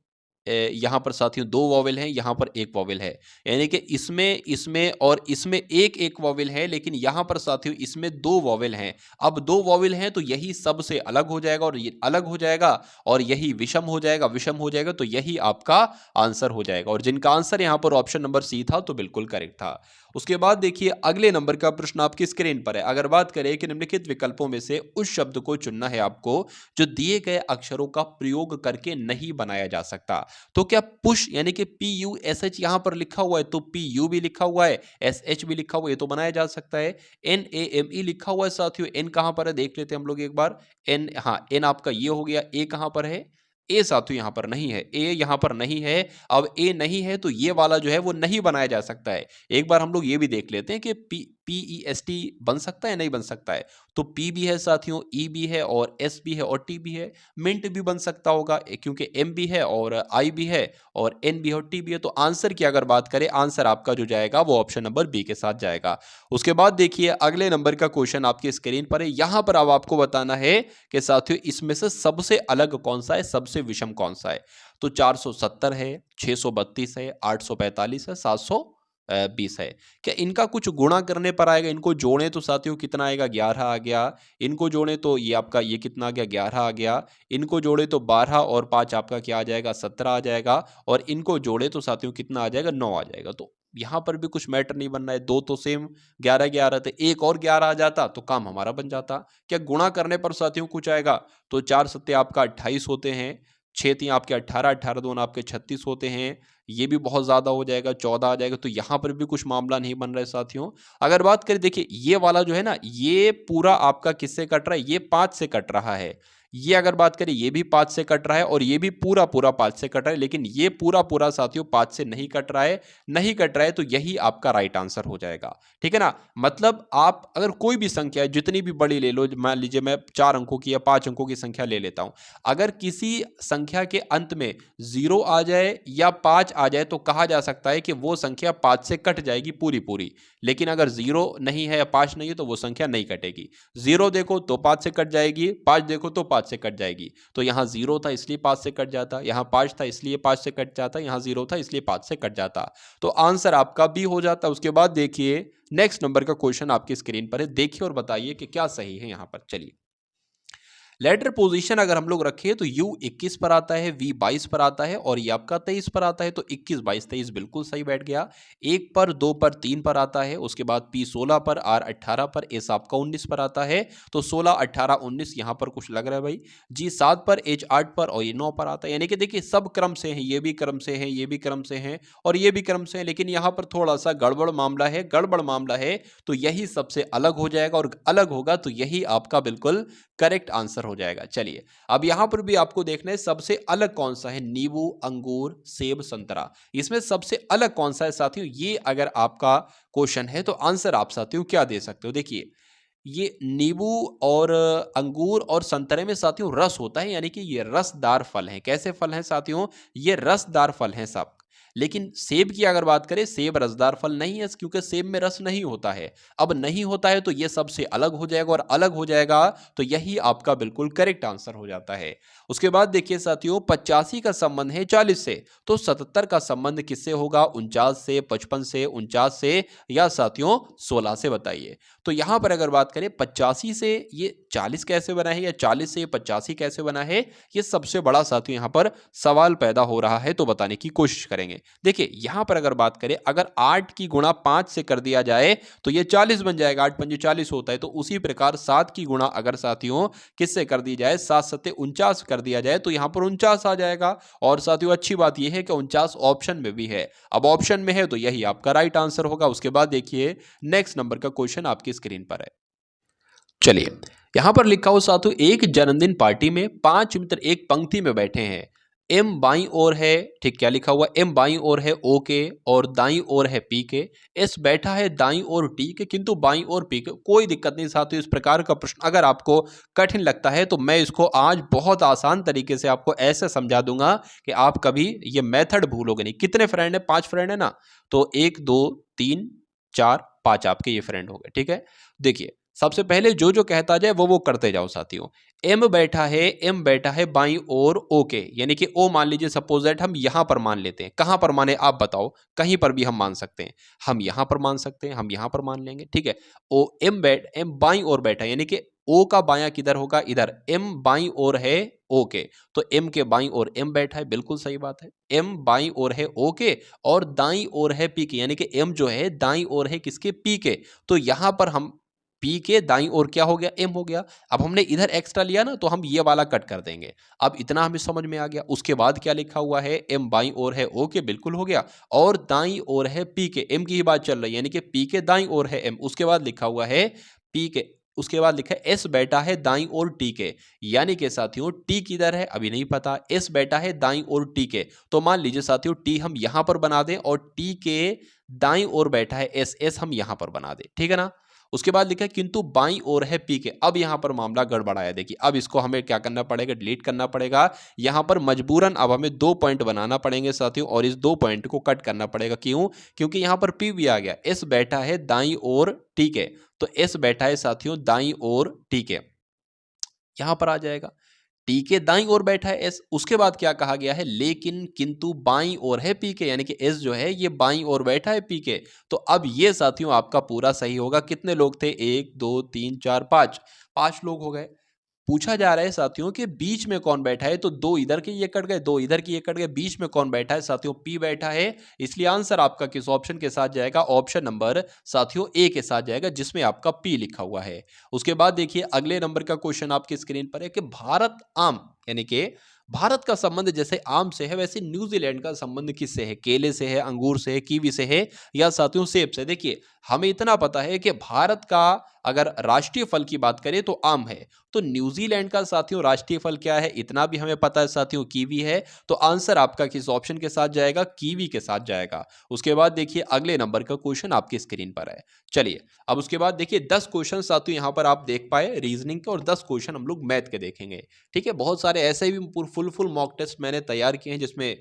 यहाँ पर साथियों 2 वोवेल हैं, यहाँ पर 1 वोवेल है। यानी कि इसमें इसमें और इसमें एक वोवेल है, लेकिन यहाँ पर साथियों इसमें 2 वोवेल हैं। अब 2 वोवेल हैं तो यही सबसे अलग हो जाएगा, और ये अलग हो जाएगा, और यही विषम हो जाएगा, विषम हो जाएगा, तो यही आपका आंसर हो जाएगा। और जिनका आंसर यहाँ पर ऑप्शन नंबर सी था, तो बिल्कुल करेक्ट था। उसके बाद देखिए अगले नंबर का प्रश्न आपकी स्क्रीन पर है। अगर बात करें कि निम्नलिखित विकल्पों में से उस शब्द को चुनना है आपको जो दिए गए अक्षरों का प्रयोग करके नहीं बनाया जा सकता। तो क्या पुश यानी कि PUSH यहां पर लिखा हुआ है, तो PU भी लिखा हुआ है, SH भी लिखा हुआ है, तो बनाया जा सकता है। NAME लिखा हुआ है साथियों, N कहां पर है देख लेते हैं हम लोग एक बार। N, हाँ N आपका ये हो गया, A कहां पर है? ए साथियों यहां पर नहीं है, ए यहां पर नहीं है। अब ए नहीं है तो ये वाला जो है वो नहीं बनाया जा सकता है। एक बार हम लोग ये भी देख लेते हैं कि PEST बन सकता है, नहीं बन सकता है। तो P भी है साथियों, E भी है, और S भी है, और T भी है। मिंट भी बन सकता होगा क्योंकि M भी है, और I भी है, और N भी है, और T भी है। तो आंसर की अगर बात करें, आंसर आपका जो जाएगा वो ऑप्शन नंबर बी के साथ जाएगा। उसके बाद देखिए अगले नंबर का क्वेश्चन आपकी स्क्रीन पर है। यहां पर अब आपको बताना है कि साथियों इसमें से सबसे अलग कौन सा है, सबसे विषम कौन सा है। तो 470 है, 632 है, 845 है, 720 है। क्या इनका कुछ गुणा करने पर आएगा? इनको जोड़ें तो साथियों कितना आएगा? 11 आ गया। इनको जोड़ें तो ये आपका ये कितना आ गया? 11 आ गया। इनको जोड़े तो 12 और 5 आपका क्या आ जाएगा? 17 आ जाएगा। और इनको जोड़े तो साथियों कितना आ जाएगा? 9 आ जाएगा। तो यहां पर भी कुछ मैटर नहीं बन रहा है, दो तो सेम 11 थे, एक और 11 आ जाता तो काम हमारा बन जाता। क्या गुणा करने पर साथियों कुछ आएगा? तो 4 सत्ते आपका 28 होते हैं, 6 तीन आपके 18, 18 दूना आपके 36 होते हैं। ये भी बहुत ज्यादा हो जाएगा, 14 आ जाएगा। तो यहां पर भी कुछ मामला नहीं बन रहा है साथियों। अगर बात करें, देखिए ये वाला जो है ना, ये पूरा आपका किससे कट रहा है? ये 5 से कट रहा है। ये अगर बात करें, ये भी 5 से कट रहा है, और ये भी पूरा पूरा 5 से कट रहा है। लेकिन ये पूरा पूरा साथियों 5 से नहीं कट रहा है, नहीं कट रहा है, तो यही आपका राइट आंसर हो जाएगा। ठीक है ना? मतलब आप अगर कोई भी संख्या है, जितनी भी बड़ी ले लो, मान लीजिए मैं 4 अंकों की या 5 अंकों की संख्या ले लेता हूं। अगर किसी संख्या के अंत में 0 आ जाए या 5 आ जाए तो कहा जा सकता है कि वो संख्या 5 से कट जाएगी पूरी पूरी। लेकिन अगर 0 नहीं है या 5 नहीं है तो वो संख्या नहीं कटेगी। 0 देखो तो 5 से कट जाएगी, 5 देखो तो 5 से कट जाएगी। तो यहां 0 था इसलिए 5 से कट जाता, यहां 5 था इसलिए 5 से कट जाता, यहां 0 था इसलिए 5 से कट जाता। तो आंसर आपका बी हो जाता। उसके बाद देखिए नेक्स्ट नंबर का क्वेश्चन आपकी स्क्रीन पर है, देखिए और बताइए कि क्या सही है यहां पर। चलिए, लेटर पोजीशन अगर हम लोग रखें तो U 21 पर आता है, V 22 पर आता है, और ये आपका 23 पर आता है। तो 21, 22, 23 बिल्कुल सही बैठ गया। 1 पर, 2 पर, 3 पर आता है। उसके बाद P 16 पर, R 18 पर, S आपका 19 पर आता है। तो 16, 18, 19 यहां पर कुछ लग रहा है भाई। G 7 पर, H 8 पर, और ये 9 पर आता है। यानी कि देखिए सब क्रम से हैं, ये भी क्रम से हैं, ये भी क्रम से हैं, और ये भी क्रम से हैं। लेकिन यहां पर थोड़ा सा गड़बड़ मामला है, गड़बड़ मामला है। तो यही सबसे अलग हो जाएगा, और अलग होगा तो यही आपका बिल्कुल करेक्ट आंसर हो जाएगा। चलिए, अब यहां पर भी आपको देखना है सबसे अलग कौन सा है। नींबू, अंगूर, सेब, संतरा, इसमें सबसे अलग कौन सा है साथियों? ये अगर आपका क्वेश्चन है तो आंसर आप साथियों क्या दे सकते हो? देखिए, ये नींबू और अंगूर और संतरे में साथियों रस होता है, यानी कि ये रसदार फल हैं। कैसे फल हैं साथियों? ये रसदार फल हैं सब। लेकिन सेब की अगर बात करें, सेब रसदार फल नहीं है, क्योंकि सेब में रस नहीं होता है। अब नहीं होता है तो ये सबसे अलग हो जाएगा, और अलग हो जाएगा तो यही आपका बिल्कुल करेक्ट आंसर हो जाता है। उसके बाद देखिए साथियों, 85 का संबंध है 40 से, तो 77 का संबंध किससे होगा? 49 से, 55 से, 49 से, या साथियों 16 से? बताइए। तो यहां पर अगर बात करें 85 से ये 40 कैसे बना है, या 40 से 85 कैसे बना है, ये सबसे बड़ा साथियों यहां पर सवाल पैदा हो रहा है। तो बताने की कोशिश करेंगे। देखिए, यहां पर अगर बात करें, अगर 8 की गुणा 5 से कर दिया जाए तो ये 40 बन जाएगा। 8 पंजे 40 होता है। तो उसी प्रकार 7 की गुणा अगर साथियों किससे कर दी जाए? 7 सत्ते 49 कर दिया जाए तो यहां पर 49 आ जाएगा। और साथियों अच्छी बात यह है कि 49 ऑप्शन में भी है। अब ऑप्शन में है तो यही आपका राइट आंसर होगा। उसके बाद देखिए नेक्स्ट नंबर का क्वेश्चन आपकी स्क्रीन पर है। चलिए, यहां पर लिखा हो साथियों, एक जन्मदिन पार्टी में 5 मित्र एक पंक्ति में बैठे हैं। एम बाईं ओर है, ठीक, क्या लिखा हुआ, एम बाईं ओर है ओ के और दाईं ओर है पी के, एस बैठा है दाईं ओर टी के किंतु बाईं ओर पी के। कोई दिक्कत नहीं साथियों, इस प्रकार का प्रश्न अगर आपको कठिन लगता है तो मैं इसको आज बहुत आसान तरीके से आपको ऐसे समझा दूंगा कि आप कभी ये मेथड भूलोगे नहीं। कितने फ्रेंड है, 5 फ्रेंड है ना, तो 1 2 3 4 5 आपके ये फ्रेंड हो गए, ठीक है। देखिए सबसे पहले जो जो कहता जाए वो करते जाओ साथियों। एम बैठा है बाईं ओर ओ के, यानी कि ओ मान लीजिए सपोज दैट हम यहां पर मान लेते हैं। कहां पर माने आप बताओ, कहीं पर भी हम मान सकते हैं, हम यहां पर मान सकते हैं, हम यहां पर मान लेंगे, ठीक है। ओ एम बाईं ओर बैठा है, यानी कि ओ का बायां किधर होगा, इधर। एम बाईं ओर है ओ के, तो एम के बाईं ओर एम बैठा है, बिल्कुल सही बात है। एम बाईं ओर है ओ के और दाईं ओर है पी के, यानी कि एम जो है दाईं ओर है किसके, पी के। तो यहां पर हम पी के दाईं ओर क्या हो गया, एम हो गया। अब हमने इधर एक्स्ट्रा लिया ना, तो हम ये वाला कट कर देंगे। अब इतना हमें समझ में आ गया। उसके बाद क्या लिखा हुआ है, एम बाईं ओर है ओ के, बिल्कुल हो गया, और दाईं ओर है पी के, एम की ही बात चल रही है, यानी कि पी के दाईं ओर है एम। उसके बाद लिखा हुआ है पी के, उसके बाद लिखा है एस बैठा है दाईं ओर टी के, यानी कि साथियों टी किधर है अभी नहीं पता, एस बैठा है दाईं ओर टी के। तो मान लीजिए साथियों टी हम यहां पर बना दें और टी के दाईं ओर बैठा है एस, एस हम यहां पर बना दें, ठीक है ना। उसके बाद लिखा है किंतु बाईं ओर है पी के। अब यहां पर मामला गड़बड़ाया, देखिए अब इसको हमें क्या करना पड़ेगा, डिलीट करना पड़ेगा। यहां पर मजबूरन अब हमें 2 पॉइंट बनाना पड़ेंगे साथियों, और इस 2 पॉइंट को कट करना पड़ेगा। क्यों, क्योंकि यहां पर पी भी आ गया। एस बैठा है दाईं ओर टी के, तो एस बैठा है साथियों दाईं ओर टी के, यहां पर आ जाएगा। टी के दाईं ओर बैठा है एस। उसके बाद क्या कहा गया है, लेकिन किंतु बाईं ओर है पी के, यानी कि एस जो है ये बाईं ओर बैठा है पी के। तो अब ये साथियों आपका पूरा सही होगा। कितने लोग थे, 1 2 3 4 5, 5 लोग हो गए। पूछा जा रहा है साथियों कि बीच में कौन बैठा है, तो 2 इधर के ये कट गए, 2 इधर के ये कट गए, बीच में कौन बैठा है साथियों, पी बैठा है। इसलिए आंसर आपका किस ऑप्शन के साथ जाएगा, ऑप्शन नंबर साथियों ए के साथ जाएगा, जिसमें आपका पी लिखा हुआ है। उसके बाद देखिए अगले नंबर का क्वेश्चन आपकी स्क्रीन पर है कि भारत आम, यानी कि भारत का संबंध जैसे आम से है वैसे न्यूजीलैंड का संबंध किससे है, केले से है, अंगूर से है, कीवी से है, या साथियों सेब से। देखिए हमें इतना पता है कि भारत का अगर राष्ट्रीय फल की बात करें तो आम है, तो न्यूजीलैंड का साथियों राष्ट्रीय फल क्या है, इतना भी हमें पता है साथियों, कीवी है। तो आंसर आपका किस ऑप्शन के साथ जाएगा, कीवी के साथ जाएगा। उसके बाद देखिए अगले नंबर का क्वेश्चन आपकी स्क्रीन पर है। चलिए अब उसके बाद देखिए 10 क्वेश्चन साथियों यहां पर आप देख पाए रीजनिंग के, और 10 क्वेश्चन हम लोग मैथ के देखेंगे, ठीक है। बहुत सारे ऐसे भी फुल मॉक टेस्ट मैंने तैयार किए हैं जिसमें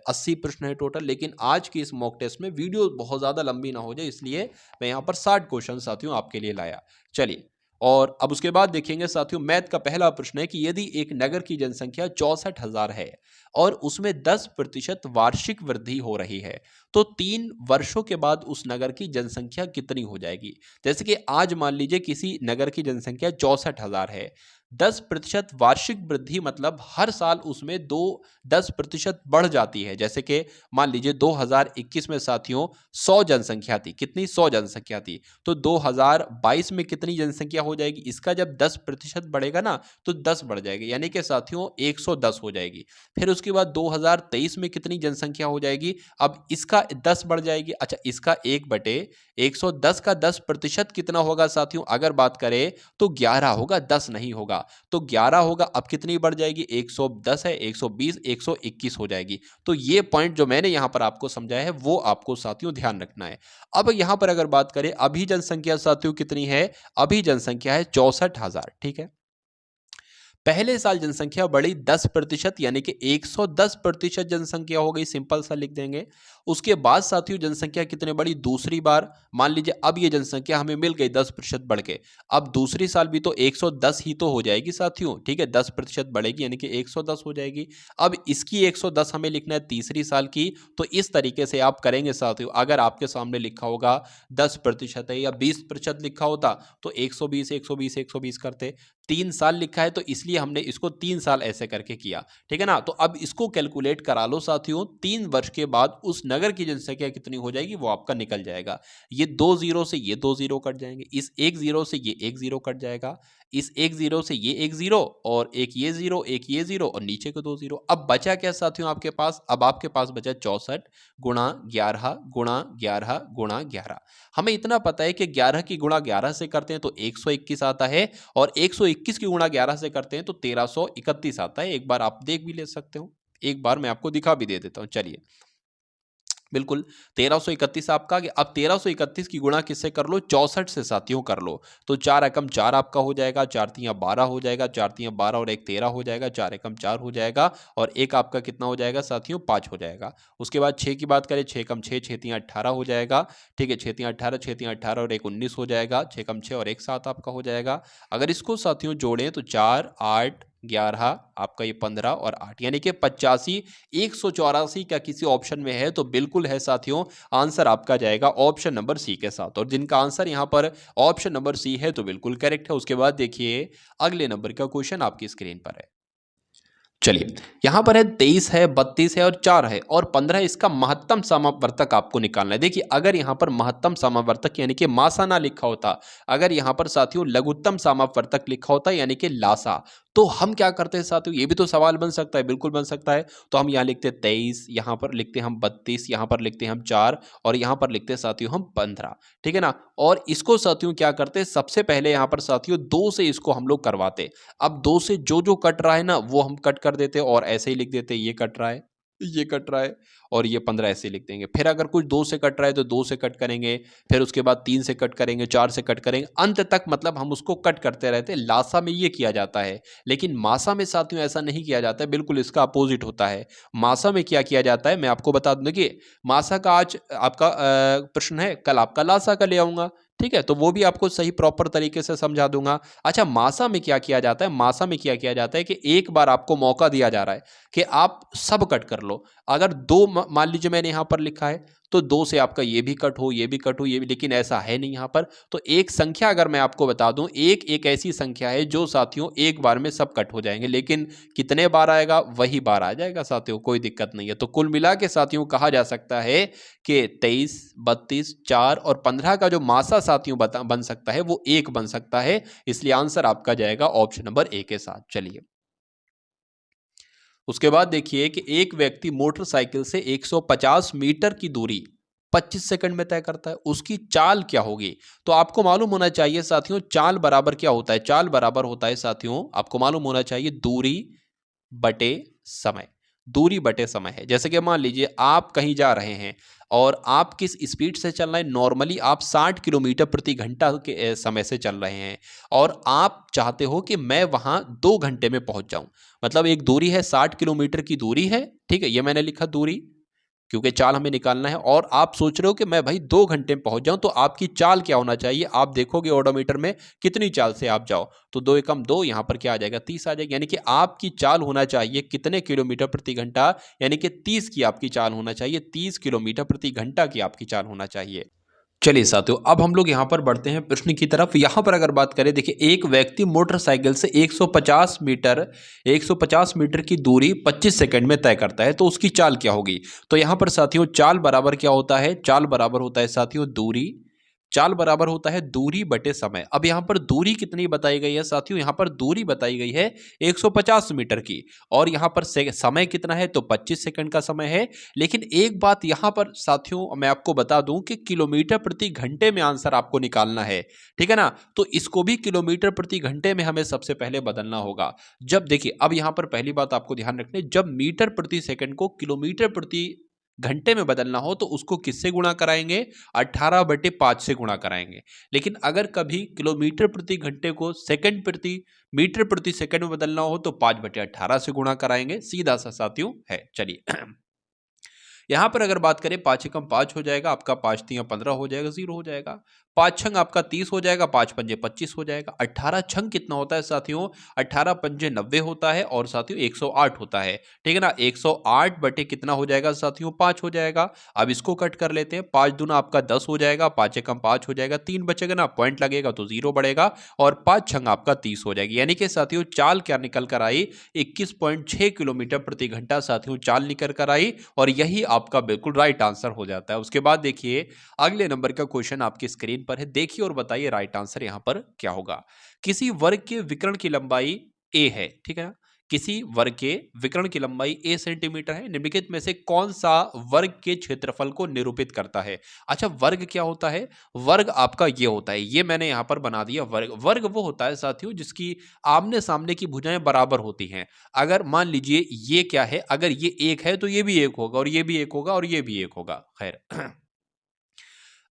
80 प्रश्न है टोटल, लेकिन आज की इस मॉक टेस्ट में वीडियो बहुत ज्यादा लंबी ना हो जाए, इसलिए मैं यहां पर 60 क्वेश्चन साथियों आपके लिए लाया। चलिए, और अब उसके बाद देखेंगे साथियों मैथ का पहला प्रश्न है कि यदि एक नगर की जनसंख्या 64,000 है और उसमें 10% वार्षिक वृद्धि हो रही है, तो 3 वर्षों के बाद उस नगर की जनसंख्या कितनी हो जाएगी। जैसे कि आज मान लीजिए किसी नगर की जनसंख्या 64,000 है, 10% वार्षिक वृद्धि मतलब हर साल उसमें 10% बढ़ जाती है। जैसे कि मान लीजिए 2021 में साथियों 100 जनसंख्या थी, कितनी, 100 जनसंख्या थी, तो 2022 में कितनी जनसंख्या हो जाएगी, इसका जब 10% बढ़ेगा ना तो 10 बढ़ जाएगी, यानी कि साथियों 110 हो जाएगी। फिर उसके बाद 2023 में कितनी जनसंख्या हो जाएगी, अब इसका 10 बढ़ जाएगी। अच्छा, इसका 1/110 का 10% कितना होगा साथियों, अगर बात करें तो 11 होगा, 10 नहीं होगा। तो 11 होगा, अब कितनी बढ़ जाएगी, 110 है, 120, 121 हो जाएगी। तो ये पॉइंट जो मैंने यहां पर आपको समझाया है वो आपको साथियों ध्यान रखना है। अब यहां पर अगर बात करें अभी जनसंख्या साथियों कितनी है, अभी जनसंख्या है 64,000, ठीक है। पहले साल जनसंख्या बढ़ी 10%, यानी कि 110% जनसंख्या हो गई, सिंपल सा लिख देंगे। उसके बाद साथियों जनसंख्या कितने बढ़ी, दूसरी बार मान लीजिए अब ये जनसंख्या हमें मिल गई 10% बढ़ के, अब दूसरी साल भी तो 110 ही तो हो जाएगी साथियों, ठीक है, 10% बढ़ेगी यानी कि 110 हो जाएगी। अब इसकी 110 हमें लिखना है तीसरी साल की, तो इस तरीके से आप करेंगे साथियों। अगर आपके सामने लिखा होगा 10% है या 20% लिखा होता तो 120 120 120 करते। 3 साल लिखा है तो इसलिए हमने इसको 3 साल ऐसे करके किया, ठीक है ना। तो अब इसको कैलकुलेट करा लो साथियों, 3 वर्ष के बाद उस नगर की जनसंख्या कितनी हो जाएगी वो आपका निकल जाएगा। ये 2 जीरो से ये 2 जीरो कट जाएंगे, इस 1 जीरो से ये 1 जीरो कट जाएगा, इस 1 जीरो से ये 1 जीरो, और एक ये जीरो, एक ये जीरो, और नीचे को 2 जीरो। अब बचा क्या साथियों आपके पास, अब आपके पास बचा 64 गुणा 11 गुणा 11 गुणा 11। हमें इतना पता है कि 11 की गुणा 11 से करते हैं तो 121 आता है, और 121 की गुणा 11 से करते हैं तो 1331 आता है। एक बार आप देख भी ले सकते हो, एक बार मैं आपको दिखा भी दे देता हूं। चलिए, बिल्कुल 1331 आपका आ गया। अब 1331 की गुणा किससे कर लो, 64 से साथियों कर लो। तो 4 एकम 4 आपका हो जाएगा, 4 तियां 12 हो जाएगा, 4 तियां 12 और 1 13 हो जाएगा, 4 एकम 4 हो जाएगा और एक आपका कितना हो जाएगा साथियों, 5 हो जाएगा। उसके बाद 6 की बात करें, 6 एकम 6, 6 तियां 18 हो जाएगा। ठीक है, 6 तियां 18, 6 तियां 18 और 1 19 हो जाएगा, 6 एकम 6 और 1 7 आपका हो जाएगा। अगर इसको साथियों जोड़ें तो 4 8 11 आपका ये 15 और 8 यानी कि 85 184 का किसी ऑप्शन में है तो बिल्कुल है साथियों, आंसर आपका जाएगा ऑप्शन नंबर सी के साथ। और जिनका आंसर यहां पर ऑप्शन नंबर सी है तो बिल्कुल करेक्ट है। उसके बाद देखिए अगले नंबर का क्वेश्चन आपकी स्क्रीन पर है। चलिए, यहां पर है 23 है, 32 है और 4 है और 15 इसका महत्तम समावर्तक आपको निकालना है। देखिए, अगर यहां पर महत्तम समावर्तक यानी कि मासा ना लिखा होता, अगर यहां पर साथियों लघुत्तम समावर्तक लिखा होता यानी कि लासा, तो हम क्या करते हैं साथियों, ये भी तो सवाल बन सकता है, बिल्कुल बन सकता है। तो हम यहां लिखते हैं 23, यहां पर लिखते हैं हम 32, यहां पर लिखते हैं हम 4 और यहां पर लिखते हैं साथियों हम 15। ठीक है ना। और इसको साथियों क्या करते हैं, सबसे पहले यहां पर साथियों 2 से इसको हम लोग करवाते। अब 2 से जो जो कट रहा है ना वो हम कट कर देते और ऐसे ही लिख देते, ये कट रहा है, ये कट रहा है और ये 15 ऐसे लिख देंगे। फिर अगर कुछ 2 से कट रहा है तो 2 से कट करेंगे, फिर उसके बाद 3 से कट करेंगे, 4 से कट करेंगे, अंत तक मतलब हम उसको कट करते रहते हैं। लासा में ये किया जाता है, लेकिन मासा में साथियों ऐसा नहीं किया जाता है, बिल्कुल इसका अपोजिट होता है। मासा में क्या किया जाता है मैं आपको बता दूं। देखिए, मासा का आज आपका प्रश्न है, कल आपका लासा का ले आऊंगा। ठीक है, तो वो भी आपको सही प्रॉपर तरीके से समझा दूंगा। अच्छा, मासा में क्या किया जाता है, मासा में क्या किया जाता है कि एक बार आपको मौका दिया जा रहा है कि आप सब कट कर लो। अगर दो मान लीजिए मैंने यहां पर लिखा है तो 2 से आपका ये भी कट हो, ये भी कट हो, ये भी, लेकिन ऐसा है नहीं यहां पर। तो एक संख्या अगर मैं आपको बता दूं, एक एक ऐसी संख्या है जो साथियों एक बार में सब कट हो जाएंगे, लेकिन कितने बार आएगा, वही बार आ जाएगा साथियों, कोई दिक्कत नहीं है। तो कुल मिला के साथियों कहा जा सकता है कि 23, 32, 4 और 15 का जो मासा साथियों बन सकता है वो एक बन सकता है। इसलिए आंसर आपका जाएगा ऑप्शन नंबर ए के साथ। चलिए, उसके बाद देखिए कि एक व्यक्ति मोटरसाइकिल से 150 मीटर की दूरी 25 सेकंड में तय करता है, उसकी चाल क्या होगी। तो आपको मालूम होना चाहिए साथियों, चाल बराबर क्या होता है, चाल बराबर होता है साथियों, आपको मालूम होना चाहिए दूरी बटे समय। दूरी बटे समय है। जैसे कि मान लीजिए आप कहीं जा रहे हैं और आप किस स्पीड से चल रहे हैं, नॉर्मली आप 60 किलोमीटर प्रति घंटा के समय से चल रहे हैं और आप चाहते हो कि मैं वहां 2 घंटे में पहुंच जाऊं। मतलब एक दूरी है, 60 किलोमीटर की दूरी है। ठीक है, ये मैंने लिखा दूरी, क्योंकि चाल हमें निकालना है और आप सोच रहे हो कि मैं भाई 2 घंटे में पहुंच जाऊं, तो आपकी चाल क्या होना चाहिए, आप देखोगे ओडोमीटर में कितनी चाल से आप जाओ। तो 2 एकम 2, यहां पर क्या आ जाएगा, 30 आ जाएगा। यानी कि आपकी चाल होना चाहिए कितने किलोमीटर प्रति घंटा, यानी कि 30 की आपकी चाल होना चाहिए, 30 किलोमीटर प्रति घंटा की आपकी चाल होना चाहिए। चलिए साथियों, अब हम लोग यहाँ पर बढ़ते हैं प्रश्न की तरफ। यहाँ पर अगर बात करें, देखिए एक व्यक्ति मोटरसाइकिल से 150 मीटर की दूरी 25 सेकंड में तय करता है, तो उसकी चाल क्या होगी। तो यहाँ पर साथियों चाल बराबर क्या होता है, चाल बराबर होता है साथियों दूरी, चाल बराबर होता है दूरी बटे समय। अब यहाँ पर दूरी कितनी बताई गई है साथियों, यहाँ पर दूरी बताई गई है 150 मीटर की और यहाँ पर समय कितना है, तो 25 सेकंड का समय है। लेकिन एक बात यहाँ पर साथियों मैं आपको बता दूं कि किलोमीटर प्रति घंटे में आंसर आपको निकालना है। ठीक है ना। तो इसको भी किलोमीटर प्रति घंटे में हमें सबसे पहले बदलना होगा। जब देखिए, अब यहाँ पर पहली बात आपको ध्यान रखनी, जब मीटर प्रति सेकंड को किलोमीटर प्रति घंटे में बदलना हो तो उसको किससे गुणा कराएंगे, 18/5 से गुणा कराएंगे। लेकिन अगर कभी किलोमीटर प्रति घंटे को सेकंड प्रति मीटर प्रति सेकंड में बदलना हो तो 5/18 से गुणा कराएंगे, सीधा सा साथियों है। चलिए, यहां पर अगर बात करें, 5 एकम 5 हो जाएगा आपका, 5 तियां 15 हो जाएगा, 0 हो जाएगा। 5 छंग आपका 30 हो जाएगा, 5 पंजे 25 हो जाएगा। 18 छंग कितना होता है साथियों, 18 पंजे 90 होता है और साथियों 108 होता है। ठीक है ना। 108 बटे कितना हो जाएगा साथियों, 5 हो जाएगा। अब इसको कट कर लेते हैं, 5 दूना आपका 10 हो जाएगा, 5 एकम 5 हो जाएगा, 3 बचेगा ना, पॉइंट लगेगा तो 0 बढ़ेगा और 5 छंग आपका 30 हो जाएगी। यानी कि साथियों चाल क्या निकल कर आई, 21.6 किलोमीटर प्रति घंटा साथियों चाल निकल कर आई और यही आपका बिल्कुल राइट आंसर हो जाता है। उसके बाद देखिए अगले नंबर का क्वेश्चन आपकी स्क्रीन पर है, देखिए और बताइए राइट आंसर यहां पर क्या होगा। किसी वर्ग के विकर्ण की लंबाई a है, ठीक है ना। किसी वर्ग के विकर्ण की लंबाई a सेंटीमीटर है, निम्नलिखित में से कौन सा वर्ग के क्षेत्रफल को निरूपित करता है। अच्छा, वर्ग क्या होता है? वर्ग आपका ये होता है, ये मैंने यहां पर बना दिया वर्ग। वर्ग वो होता है साथियों जिसकी आमने सामने की भुजाएं बराबर होती हैं। अगर मान लीजिए ये क्या है, अगर ये एक है तो ये भी एक होगा, और ये भी एक होगा, और ये भी एक होगा। खैर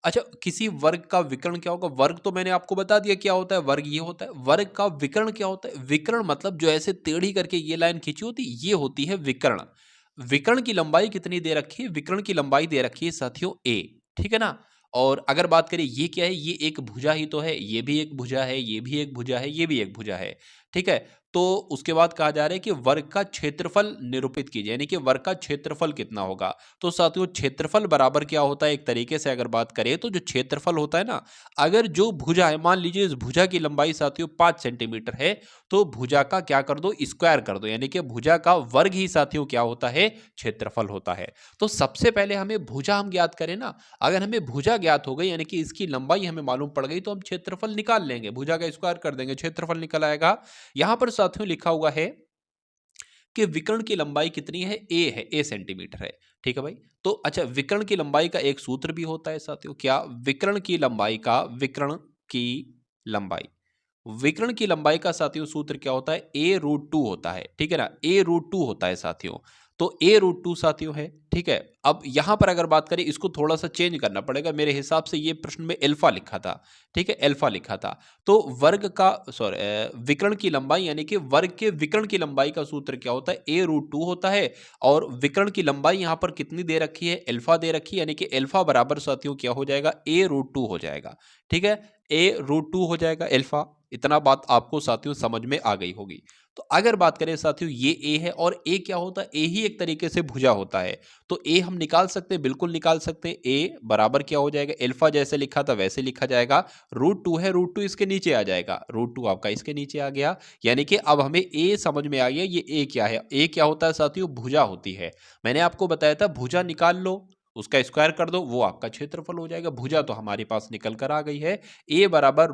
अच्छा, किसी वर्ग का विकर्ण क्या होगा? वर्ग तो मैंने आपको बता दिया क्या होता है, वर्ग ये होता है। वर्ग का विकर्ण क्या होता है? विकर्ण मतलब जो ऐसे टेढ़ी करके ये लाइन खींची होती है, ये होती है विकर्ण। विकर्ण की लंबाई कितनी दे रखी है? विकर्ण की लंबाई दे रखी है साथियों a, ठीक है ना। और अगर बात करें ये क्या है, ये एक भुजा ही तो है, ये भी एक भुजा है, ये भी एक भुजा है, ये भी एक भुजा है, ठीक है। तो उसके बाद कहा जा रहा है कि वर्ग का क्षेत्रफल निरूपित कीजिए, यानी कि वर्ग का क्षेत्रफल कितना होगा। तो साथियों क्षेत्रफल बराबर क्या होता है, एक तरीके से अगर बात करें तो जो क्षेत्रफल होता है ना, अगर जो भुजा है, मान लीजिए इस भुजा की लंबाई साथियों 5 सेंटीमीटर है, तो भुजा का क्या कर दो, स्क्वायर कर दो, यानी कि भुजा का वर्ग ही साथियों क्या होता है, क्षेत्रफल होता है। तो सबसे पहले हमें भुजा हम ज्ञात करें ना, अगर हमें भुजा ज्ञात हो गई, यानी कि इसकी लंबाई हमें मालूम पड़ गई, तो हम क्षेत्रफल निकाल लेंगे, भुजा का स्क्वायर कर देंगे, क्षेत्रफल निकल आएगा। यहां पर साथियों लिखा हुआ है कि विकर्ण की लंबाई कितनी है, a सेंटीमीटर है, ठीक है भाई। तो अच्छा, विकर्ण की लंबाई का एक सूत्र भी होता है साथियों, क्या? विकर्ण की लंबाई का, विकर्ण की लंबाई, विकर्ण की लंबाई का साथियों सूत्र क्या होता है, a√2 होता है, ठीक है ना, a√2 होता है साथियों। तो a√2 साथियों है, ठीक है। अब यहां पर अगर बात करें, इसको थोड़ा सा चेंज करना पड़ेगा, मेरे हिसाब से ये प्रश्न में अल्फा लिखा था, ठीक है, अल्फा लिखा था। तो वर्ग का, सॉरी, विकर्ण की लंबाई, यानी कि वर्ग के विकर्ण की लंबाई का सूत्र क्या होता है, a√2 होता है। और विकर्ण की लंबाई यहां पर कितनी दे रखी है, अल्फा दे रखी है, यानी कि अल्फा बराबर साथियों क्या हो जाएगा, a√2 हो जाएगा, ठीक है, a√2 हो जाएगा अल्फा। इतना बात आपको साथियों समझ में आ गई होगी। तो अगर बात करें साथियों, ये a है, और a क्या होता है, a ही एक तरीके से भुजा होता है। तो a हम निकाल सकते हैं, बिल्कुल निकाल सकते हैं। a बराबर क्या हो जाएगा, अल्फा जैसे लिखा था वैसे लिखा जाएगा, √2 है, √2 इसके नीचे आ जाएगा, √2 आपका इसके नीचे आ गया। यानी कि अब हमें a समझ में आ गया, ये a क्या है, a क्या होता है साथियों, भुजा होती है। मैंने आपको बताया था भुजा निकाल लो, उसका स्क्वायर कर दो, वो आपका क्षेत्रफल हो जाएगा। भुजा तो हमारे पास निकल कर आ गई है। a बराबर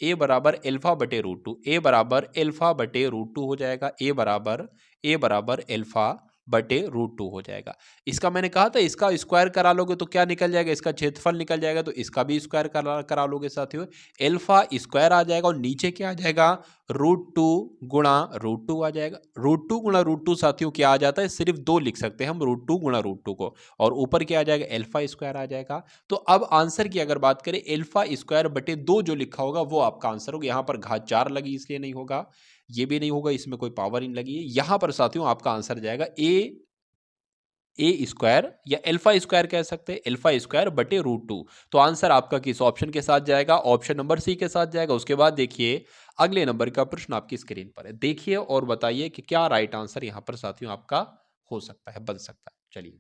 अल्फा/√2, a बराबर अल्फा/√2 हो जाएगा, a बराबर अल्फा/√2 हो जाएगा। इसका मैंने कहा था, इसका स्क्वायर करा लोगे तो क्या निकल जाएगा, इसका क्षेत्रफल निकल जाएगा, तो इसका भी स्क्वायर करा लोगे साथियों, अल्फा स्क्वायर आ जाएगा, और नीचे क्या आ जाएगा, √2 गुणा √2 आ जाएगा। √2 गुणा √2 साथियों क्या आ जाता है, सिर्फ 2 लिख सकते हैं हम, √2 गुणा √2 को, और ऊपर क्या आ जाएगा, अल्फा स्क्वायर आ जाएगा। तो अब आंसर की अगर बात करें, अल्फा स्क्वायर बटे 2 जो लिखा होगा वो आपका आंसर होगा। यहाँ पर घात 4 लगी इसलिए नहीं होगा, ये भी नहीं होगा, इसमें कोई पावर नहीं लगी है। यहाँ पर साथियों आपका आंसर जाएगा ए स्क्वायर, या अल्फा स्क्वायर कह सकते हैं, अल्फा स्क्वायर बटे √2। तो आंसर आपका किस ऑप्शन के साथ जाएगा, ऑप्शन नंबर सी के साथ जाएगा। उसके बाद देखिए अगले नंबर का प्रश्न आपकी स्क्रीन पर है, देखिए और बताइए कि क्या राइट आंसर यहाँ पर साथियों आपका हो सकता है, बन सकता है। चलिए,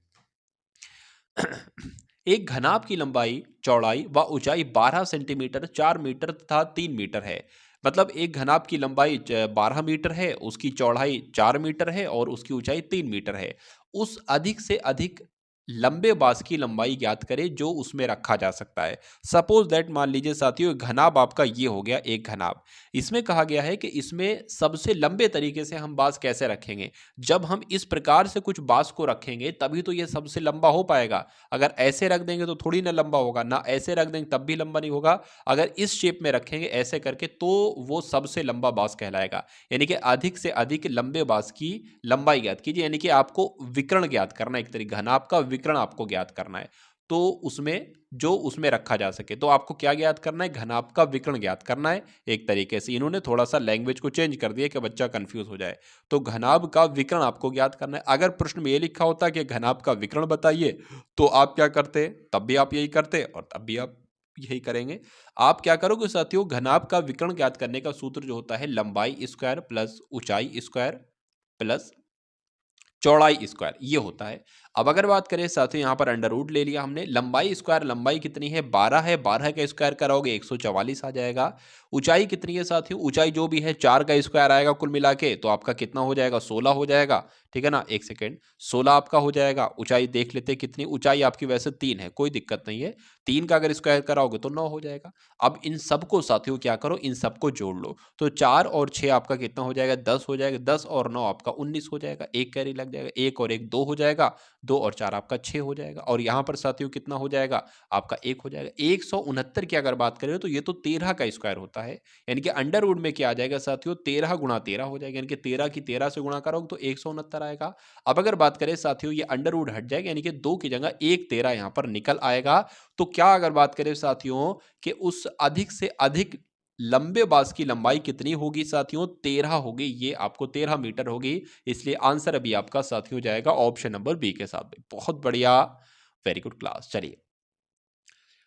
एक घनाभ की लंबाई, चौड़ाई व ऊंचाई 12 सेंटीमीटर, 4 मीटर तथा 3 मीटर है। मतलब एक घनाभ की लंबाई 12 मीटर है, उसकी चौड़ाई 4 मीटर है, और उसकी ऊंचाई 3 मीटर है। उस अधिक से अधिक लंबे बांस की लंबाई ज्ञात करें जो उसमें रखा जा सकता है। सपोज दैट, मान लीजिए साथियों, घनाभ आपका ये हो गया एक घनाभ। इसमें कहा गया है कि इसमें सबसे लंबे तरीके से हम बांस कैसे रखेंगे। जब हम इस प्रकार से कुछ बांस को रखेंगे तभी तो ये सबसे लंबा हो पाएगा। अगर ऐसे रख देंगे तो थोड़ी ना लंबा होगा, ना ऐसे रख देंगे तब भी लंबा नहीं होगा। अगर इस शेप में रखेंगे ऐसे करके, तो वो सबसे लंबा बांस कहलाएगा। यानी कि अधिक से अधिक लंबे बांस की लंबाई ज्ञात कीजिए, यानी कि आपको विकर्ण ज्ञात करना है, एक तरीके घनाभ का विकर्ण आपको ज्ञात करना है। तो उसमें जो उसमें रखा जा सके, तो आपको क्या ज्ञात करना है, घनाभ का विकर्ण ज्ञात करना है। एक तरीके से इन्होंने थोड़ा सा लैंग्वेज को चेंज कर दिया कि बच्चा कंफ्यूज हो जाए। तो घनाभ का विकर्ण आपको ज्ञात करना है। अगर प्रश्न में ये लिखा होता कि घनाभ का विकर्ण बताइए, तो आप क्या करते, तब भी आप यही करते, और तब भी आप यही करेंगे। आप क्या करोगे साथियों, घनाभ का विकर्ण ज्ञात करने का सूत्र जो होता है, लंबाई स्क्वायर प्लस ऊंचाई स्क्वायर प्लस चौड़ाई स्क्वायर, ये होता है। अब अगर बात करें साथियों, यहाँ पर अंडर रूट ले लिया हमने, लंबाई स्क्वायर, लंबाई कितनी है, 12 है, 12 का स्क्वायर कराओगे 144 आ जाएगा। ऊंचाई कितनी है साथियों, ऊंचाई जो भी है 4 का स्क्वायर आएगा कुल मिला के, तो आपका कितना हो जाएगा, 16 हो जाएगा, ठीक है ना। एक सेकेंड, 16 आपका हो जाएगा। ऊंचाई देख लेते कितनी, ऊंचाई आपकी वैसे 3 है, कोई दिक्कत नहीं है। 3 का अगर स्क्वायर कराओगे तो 9 हो जाएगा। अब इन सबको साथियों क्या करो, इन सबको जोड़ लो। तो 4 और 6 आपका कितना हो जाएगा, 10 हो जाएगा। 10 और 9 आपका 19 हो जाएगा। 1 कैरी लग जाएगा। 1 और 1 2 हो जाएगा। 2 और 4 आपका 6 हो जाएगा। और यहाँ पर साथियों कितना हो जाएगा, आपका 1 हो जाएगा। 169 की अगर बात करें तो ये तो 13 का स्क्वायर होता है। यानी कि अंडर रूट में क्या आ जाएगा साथियों, 13 गुणा 13 हो जाएगा। यानी कि 13 की 13 से गुणा करोगे तो 169 आएगा। अब अगर बात करें साथियों, ये अंडर रूट हट जाएगा, यानी कि 2 की जगह 1 13 यहाँ पर निकल आएगा। तो क्या अगर बात करें साथियों कि उस अधिक से अधिक लंबे बांस की लंबाई कितनी होगी साथियों, 13 होगी। ये आपको 13 मीटर होगी। इसलिए आंसर अभी आपका साथियों जाएगा ऑप्शन नंबर बी के साथ। बहुत बढ़िया, वेरी गुड क्लास। चलिए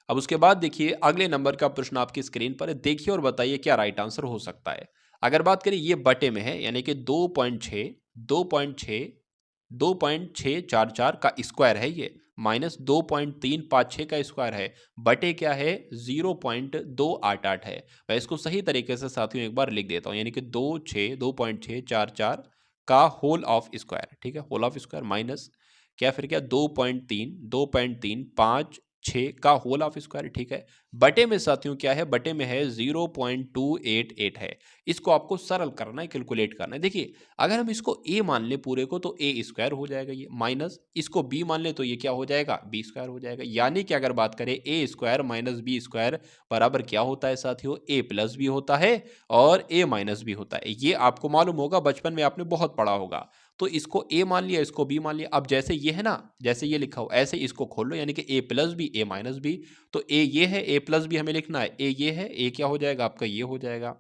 अब उसके बाद देखिए अगले नंबर का प्रश्न आपकी स्क्रीन पर है। देखिए और बताइए क्या राइट आंसर हो सकता है। अगर बात करें ये बटे में है, यानी कि 2.6 का स्क्वायर है ये, माइनस 2.356 का स्क्वायर है, बटे क्या है 0.288 है। मैं इसको सही तरीके से साथियों एक बार लिख देता हूँ, यानी कि 2.644 का होल ऑफ स्क्वायर, ठीक है, होल ऑफ स्क्वायर माइनस क्या, फिर क्या 2.356 का होल ऑफ स्क्वायर, ठीक है, बटे में साथियों क्या है, बटे में है 0.288 है। इसको आपको सरल करना है, कैलकुलेट करना है। देखिए अगर हम इसको a मान ले पूरे को तो a स्क्वायर हो जाएगा ये, माइनस इसको b मान ले तो ये क्या हो जाएगा, b स्क्वायर हो जाएगा। यानी कि अगर बात करें a square minus B square बराबर क्या होता है साथियों, a प्लस बी होता है और a माइनस बी होता है। ये आपको मालूम होगा, बचपन में आपने बहुत पढ़ा होगा। तो इसको a मान लिया, इसको b मान लिया। अब जैसे ये है ना, जैसे ये लिखा हो ऐसे इसको खोल लो, यानी कि a plus B a minus B. तो a ये है, a प्लस बी हमें लिखना है, a ये है, a क्या हो जाएगा आपका, ये हो जाएगा,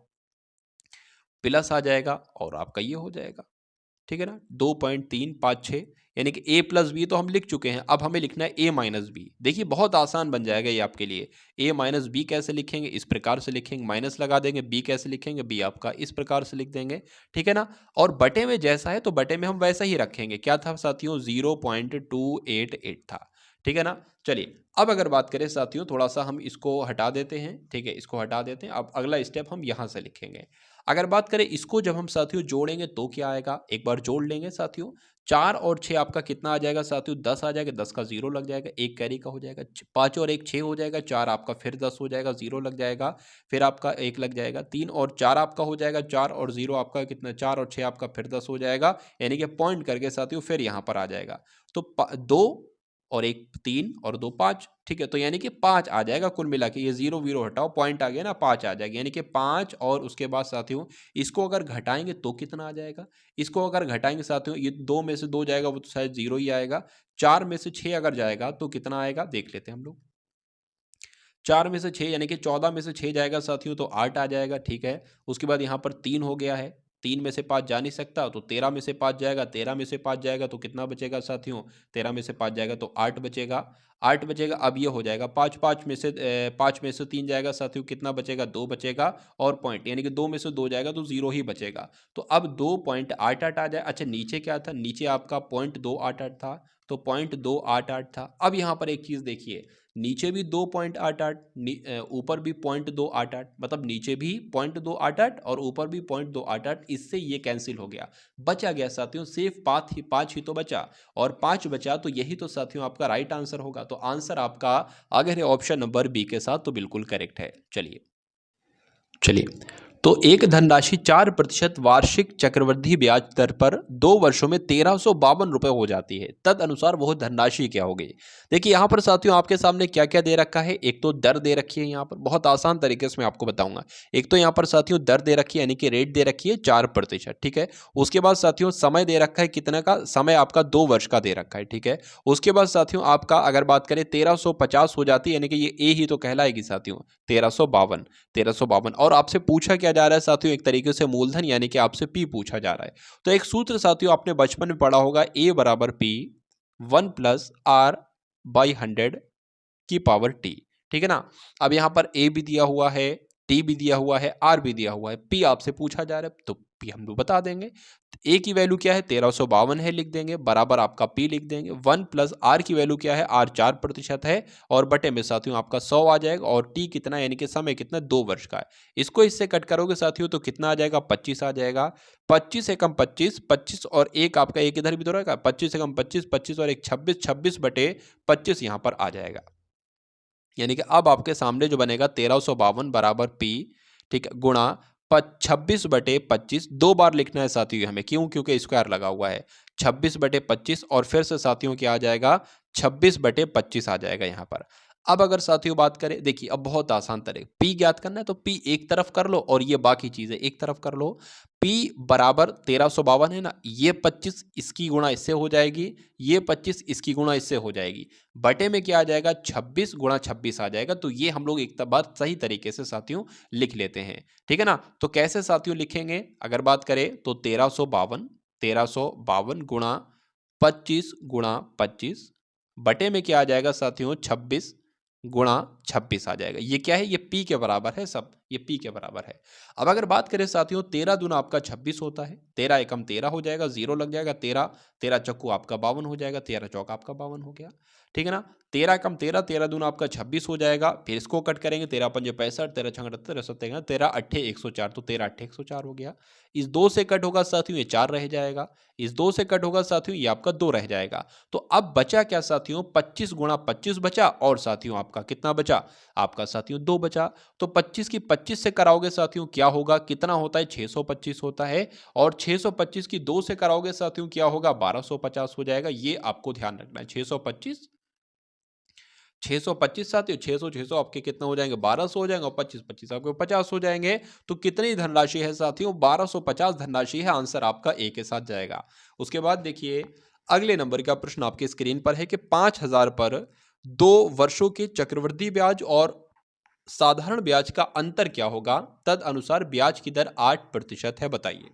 प्लस आ जाएगा और आपका ये हो जाएगा, ठीक है ना, 2.356, यानी कि a प्लस बी तो हम लिख चुके हैं। अब हमें लिखना है a माइनस बी। देखिए बहुत आसान बन जाएगा ये आपके लिए। a माइनस बी कैसे लिखेंगे, इस प्रकार से लिखेंगे, माइनस लगा देंगे। b कैसे लिखेंगे, b आपका इस प्रकार से लिख देंगे, ठीक है ना। और बटे में जैसा है तो बटे में हम वैसा ही रखेंगे। क्या था साथियों, 0.288 था, ठीक है ना। चलिए अब अगर बात करें साथियों, थोड़ा सा हम इसको हटा देते हैं, ठीक है, इसको हटा देते हैं। अब अगला स्टेप हम यहाँ से लिखेंगे। अगर बात करें इसको जब हम साथियों जोड़ेंगे तो क्या आएगा, एक बार जोड़ लेंगे साथियों। 4 और 6 आपका कितना आ जाएगा साथियों, 10 आ जाएगा। 10 का 0 लग जाएगा, 1 कैरी का हो जाएगा। 5 और 1 6 हो जाएगा। 4 आपका फिर 10 हो जाएगा, 0 लग जाएगा, फिर आपका 1 लग जाएगा। 3 और 4 आपका हो जाएगा, 4 और 0 आपका कितना, 4 और 6 आपका फिर 10 हो जाएगा, यानी कि पॉइंट करके साथियों फिर यहाँ पर आ जाएगा। तो 2 और 1 3 और 2 5, ठीक है, तो यानी कि 5 आ जाएगा कुल मिला के। ये 0 0 हटाओ, पॉइंट आ गया ना, 5 आ जाएगा, यानी कि 5। और उसके बाद साथियों इसको अगर घटाएंगे तो कितना आ जाएगा, इसको अगर घटाएंगे साथियों, ये 2 में से 2 जाएगा वो तो शायद 0 ही आएगा। 4 में से 6 अगर जाएगा तो कितना आएगा, देख लेते हैं हम लोग। 4 में से 6 यानी कि 14 में से 6 जाएगा साथियों तो 8 आ जाएगा, ठीक है। उसके बाद यहाँ पर 3 हो गया है, 3 में से 5 जा नहीं सकता तो 13 में से 5 जाएगा। 13 में से 5 जाएगा तो कितना बचेगा साथियों, 13 में से 5 जाएगा तो 8 बचेगा। 8 बचेगा। अब ये हो जाएगा 5 5 में से 3 जाएगा साथियों, कितना बचेगा, 2 बचेगा। और पॉइंट यानी कि 2 में से 2 जाएगा तो 0 ही बचेगा। तो अब 2.88 आ जाए। अच्छा नीचे क्या था, नीचे आपका 0.288 था, तो 0.288 था। अब यहाँ पर एक चीज़ देखिए, नीचे भी 2.88, ऊपर भी 0.288, मतलब नीचे भी 0.288 और ऊपर भी 0.288। इससे ये कैंसिल हो गया, बचा गया साथियों सिर्फ 5 ही तो बचा। और 5 बचा तो यही तो साथियों आपका राइट आंसर होगा। तो आंसर आपका अगर है ऑप्शन नंबर बी के साथ तो बिल्कुल करेक्ट है। चलिए चलिए तो एक धनराशि 4% वार्षिक चक्रवृद्धि ब्याज दर पर 2 वर्षों में 1352 रुपए हो जाती है, तद अनुसार वह धनराशि क्या होगी। देखिए यहाँ पर साथियों आपके सामने क्या क्या दे रखा है। एक तो दर दे रखी है, यहाँ पर बहुत आसान तरीके से मैं आपको बताऊंगा। एक तो यहाँ पर साथियों दर दे रखी है, यानी कि रेट दे रखी है 4%, ठीक है। उसके बाद साथियों समय दे रखा है, कितना का समय आपका 2 वर्ष का दे रखा है, ठीक है। उसके बाद साथियों आपका अगर बात करें 1350 हो जाती है, यानी कि ये ए ही तो कहलाएगी साथियों, 1352। और आपसे पूछा क्या जा रहा है साथियों, एक तरीके से मूलधन, यानी कि आपसे पी पूछा जा रहा है। तो एक सूत्र साथियों आपने बचपन में पढ़ा होगा, ए बराबर पी 1+r/100 की पावर टी, ठीक है ना। अब यहां पर ए भी दिया हुआ है, टी भी दिया हुआ है, आर भी दिया हुआ है, पी आपसे पूछा जा रहा है तो पी हम लोग बता देंगे। ए की वैल्यू क्या है, 1352 है, लिख देंगे, बराबर आपका पी लिख देंगे। 1+r की वैल्यू क्या है, आर 4% है, और बटे में साथियों आपका 100 आ जाएगा। और टी कितना, यानी कि समय कितना, 2 वर्ष का है। इसको इससे कट करोगे साथियों तो कितना आ जाएगा, 25 आ जाएगा। 25 एकम 25, 25 और एक आपका एक इधर भी तो रहेगा, 25 एकम 25, 25 और एक 26, 26 बटे 25 यहाँ पर आ जाएगा। यानी कि अब आपके सामने जो बनेगा 1352 बराबर पी, ठीक है, गुणा 26/25। 2 बार लिखना है साथियों हमें, क्यों? क्योंकि स्क्वायर लगा हुआ है। 26/25 और फिर से साथियों क्या आ जाएगा, 26/25 आ जाएगा यहाँ पर। अब अगर साथियों बात करें, देखिए अब बहुत आसान तरीका, पी ज्ञात करना है तो पी एक तरफ कर लो और ये बाकी चीजें एक तरफ कर लो। पी बराबर 1352 है ना, ये 25 इसकी गुणा इससे हो जाएगी, ये 25 इसकी गुणा इससे हो जाएगी, बटे में क्या आ जाएगा, 26 गुणा 26 आ जाएगा। तो ये हम लोग एक बार सही तरीके से साथियों लिख लेते हैं, ठीक है ना। तो कैसे साथियों लिखेंगे, अगर बात करें तो 1352 गुणा 25 गुणा 25 बटे में क्या आ जाएगा साथियों, 26 गुणा 26 आ जाएगा। ये क्या है, ये पी के बराबर है, सब ये पी के बराबर है। अब अगर बात करें साथियों, 13 दूना आपका 26 होता है, 13 एकम 13 हो जाएगा, जीरो लग जाएगा, 13 13 चक्कू आपका 52 हो जाएगा, 13 चौका आपका 52 हो गया, ठीक है ना। 13 कम 13, 13 दूना आपका 26 हो जाएगा, फिर इसको कट करेंगे, 13 पंजे 65, 13 छंग 78, 13 सत्ते 13 अट्ठे 104, तो 13 अट्ठे 104 हो गया। इस 2 से कट होगा साथियों, ये 4 रह जाएगा, इस 2 से कट होगा साथियों, ये आपका 2 रह जाएगा। तो अब बचा क्या साथियों, 25 गुणा 25 बचा, और साथियों आपका कितना बचा, आपका साथियों 2 बचा। तो 25 की 25 से कराओगे साथियों क्या होगा, कितना होता है, 625 होता है, और 625 की 2 से कराओगे साथियों क्या होगा, 1250 हो जाएगा। ये आपको ध्यान रखना है, 625 साथियों, 600 आपके कितना हो जाएंगे, 1200 हो जाएंगे, और 25 25 आपके 50 हो जाएंगे। तो कितनी धनराशि है साथियों, 1250 धनराशि है। आंसर आपका ए के साथ जाएगा। उसके बाद देखिए अगले नंबर का प्रश्न आपके स्क्रीन पर है कि 5000 पर 2 वर्षों के चक्रवृद्धि ब्याज और साधारण ब्याज का अंतर क्या होगा, तद अनुसार ब्याज की दर 8% है, बताइए।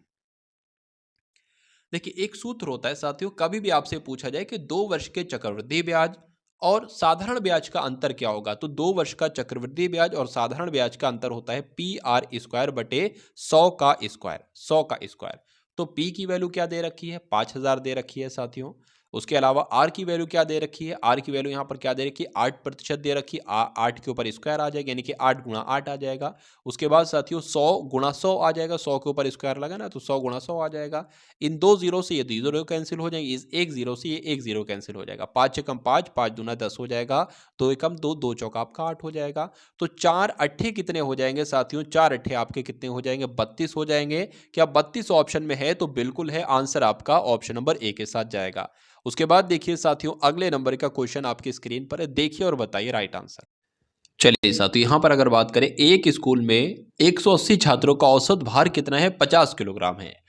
देखिए एक सूत्र होता है साथियों, कभी भी आपसे पूछा जाए कि 2 वर्ष के चक्रवृद्धि ब्याज और साधारण ब्याज का अंतर क्या होगा, तो 2 वर्ष का चक्रवृद्धि ब्याज और साधारण ब्याज का अंतर होता है PR² बटे 100 का स्क्वायर, 100 का स्क्वायर। तो P की वैल्यू क्या दे रखी है, 5000 दे रखी है साथियों। उसके अलावा R की वैल्यू क्या दे रखी है, R की वैल्यू यहाँ पर क्या दे रखी है, 8% दे रखी है। 8 के ऊपर स्क्वायर आ जाएगा, यानी कि 8 गुणा 8 आ जाएगा। उसके बाद साथियों 100 गुणा 100 आ जाएगा, 100 के ऊपर स्क्वायर लगा ना, तो 100 गुणा 100 आ जाएगा। इन 2 जीरो से ये 2 जीरो कैंसिल हो जाएंगे, इस 1 जीरो से ये 1 जीरो कैंसिल हो जाएगा। 5 एकम 5, 5 दूना 10 हो जाएगा, 2 एकम 2, 2 चौका आपका 8 हो जाएगा। तो 4 अट्ठे कितने हो जाएंगे साथियों, 4 अट्ठे आपके कितने हो जाएंगे, 32 हो जाएंगे। क्या 32 ऑप्शन में है, तो बिल्कुल है, आंसर आपका ऑप्शन नंबर ए के साथ जाएगा। उसके बाद देखिए साथियों अगले नंबर का क्वेश्चन आपकी स्क्रीन पर है, देखिए और बताइए राइट आंसर। चलिए साथियों यहां पर अगर बात करें, एक स्कूल में 180 छात्रों का औसत भार कितना है, 50 किलोग्राम है,